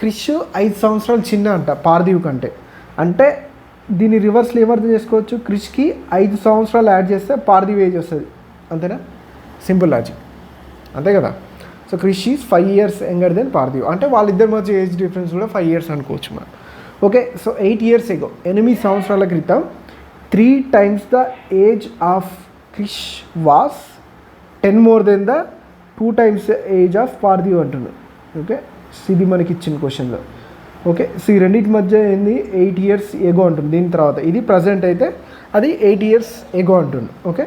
Speaker 1: క్రిష్ 5 సంవత్సరాలు చిన్న అంట పార్థివ్ కంటే. అంటే దీన్ని రివర్స్లో ఏమర్థం చేసుకోవచ్చు, క్రిష్కి 5 సంవత్సరాలు యాడ్ చేస్తే పార్థివ్ ఏజ్ వస్తుంది అంతేనా. సింపుల్ లాజిక్ అంతే కదా. So Krish is 5 years younger than Parthiv అంటే వాళ్ళిద్దరి మధ్య ఏజ్ డిఫరెన్స్ కూడా 5 years అనుకోవచ్చు మనం. ఓకే, సో 8 years ago 8 సంవత్సరాల క్రితం 3 times the age of Krish was 10 more than ద 2 times ఏజ్ ఆఫ్ పార్థివ్ అంటున్నాడు. ఓకే, ఇది మనకి ఇచ్చిన క్వశ్చన్లో. ఓకే, సో ఈ రెండింటి మధ్య ఏంది 8 years ఎగో అంటుంది. దీని తర్వాత ఇది ప్రజెంట్ అయితే అది 8 years ఎగో అంటుంది. ఓకే,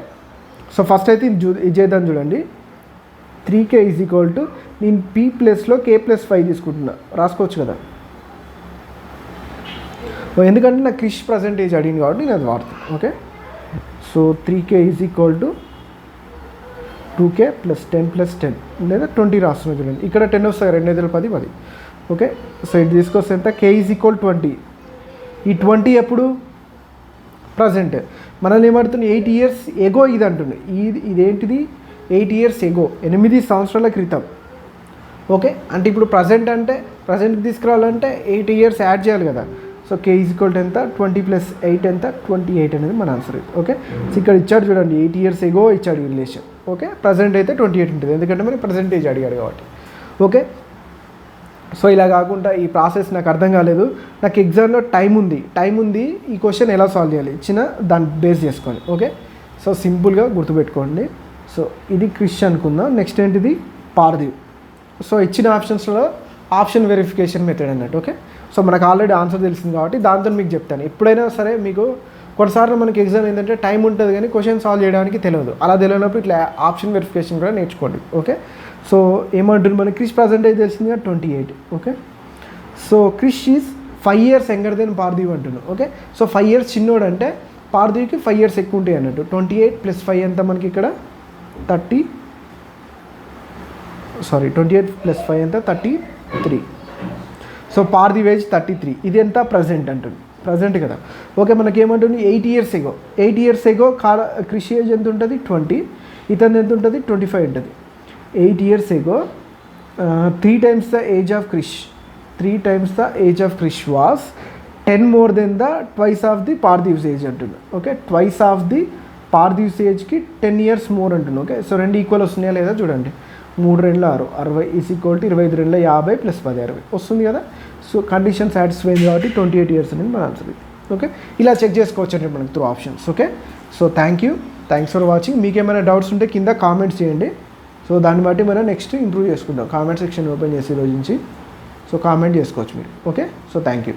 Speaker 1: సో ఫస్ట్ అయితే ఇది చేద్దాం చూడండి. 3k = నేను p ప్లస్లో k+5 తీసుకుంటున్నా రాసుకోవచ్చు కదా. ఎందుకంటే నాకు క్రిష్ ప్రజెంట్ ఏజ్ అడిగింది కాబట్టి నేను అది వాడుతాను. ఓకే, సో 3k = 2k + 10 + 10 లేదా 20 రాస్తున్నా చూడండి. ఇక్కడ 10 వస్తాయి, 2 5 10 10. ఓకే, సో ఇది తీసుకొస్తే ఎంత k = 20. ఈ 20 ఎప్పుడు ప్రజెంట్. మనల్ని ఏమడుతుంది 8 years ఎగో ఇది అంటుంది. ఇదేంటిది 8 years ఎగో 8 సంవత్సరాల క్రితం. ఓకే, అంటే ఇప్పుడు ప్రజెంట్ అంటే ప్రజెంట్కి తీసుకురావాలంటే 8 years యాడ్ చేయాలి కదా. So k is equal to ఎంత 20 + 8 ఎంత 28 అనేది మన ఆన్సర్. ఓకే, సో ఇక్కడ ఇచ్చాడు చూడండి 8 years ఎగో ఇచ్చాడు ఈ రిలేషన్. ఓకే, ప్రజెంట్ అయితే 28 ఉంటుంది ఎందుకంటే మనకి ప్రజెంటేజ్ అడిగాడు కాబట్టి. ఓకే, సో ఇలా కాకుండా ఈ ప్రాసెస్ నాకు అర్థం కాలేదు, నాకు ఎగ్జామ్లో టైం ఉంది ఈ క్వశ్చన్ ఎలా సాల్వ్ చేయాలి ఇచ్చిన దాన్ని బేస్ చేసుకోండి. ఓకే, సో సింపుల్గా గుర్తుపెట్టుకోండి. సో ఇది క్రిష్ అనుకుందాం, నెక్స్ట్ ఏంటిది పార్థివ్. సో ఇచ్చిన ఆప్షన్స్లో ఆప్షన్ వెరిఫికేషన్ మెథడ్ అన్నట్టు. ఓకే, సో మనకు ఆల్రెడీ ఆన్సర్ తెలిసింది కాబట్టి దాంతో మీకు చెప్తాను. ఎప్పుడైనా సరే మీకు కొన్నిసార్లు మనకి ఎగ్జామ్ ఏంటంటే టైం ఉంటుంది కానీ క్వశ్చన్ సాల్వ్ చేయడానికి తెలియదు. అలా తెలియనప్పుడు ఇట్లా ఆప్షన్ వెరిఫికేషన్ కూడా నేర్చుకోండి. ఓకే, సో ఏమంటుంది మనకి క్రిష్ పర్సెంటేజ్ తెలిసిందిగా 28. Okay, so Krish is 5 years younger than Parthiv అంటున్నాను. ఓకే, సో 5 years చిన్నోడు అంటే పార్థివ్కి 5 years ఎక్కువ ఉంటాయి అన్నట్టు. 28 + 5 ఎంత మనకి ఇక్కడ 28 + 5 ఎంత 33. సో పార్థివ్ ఏజ్ 33, ఇది ఎంత ప్రజెంట్ అంటుంది, ప్రజెంట్ కదా. ఓకే, మనకి ఏమంటుంది 8 years ఎగో క్రిష్ ఏజ్ ఎంత ఉంటుంది 20, ఇతను ఎంత ఉంటుంది 25 ఉంటుంది. 8 years ago 3 times the age of Krish was 10 more than the twice of the Parthiv's age అంటుంది. Okay, twice of the Parthiv's ఏజ్కి 10 years more అంటుంది. ఓకే, సో రెండు ఈక్వల్ వస్తున్నాయా లేదా చూడండి. 3 × 6 60 ఈజ్ ఈక్వల్ టు 22 × 50 + 10 60 వస్తుంది కదా. సో కండిషన్ సాటిస్ఫై అయింది కాబట్టి 28 years అనేది మన ఆన్సర్. ఓకే, ఇలా చెక్ చేసుకోవచ్చు అంటే మనకి through options. Okay, so thanks for watching. మీకు ఏమైనా డౌట్స్ ఉంటే కింద కామెంట్స్ చేయండి. సో దాన్ని బట్టి మనం నెక్స్ట్ ఇంప్రూవ్ చేసుకుందాం. కామెంట్ సెక్షన్ ఓపెన్ చేసి రోజు నుంచి సో కామెంట్ చేసుకోవచ్చు మీరు. Okay, so thank you.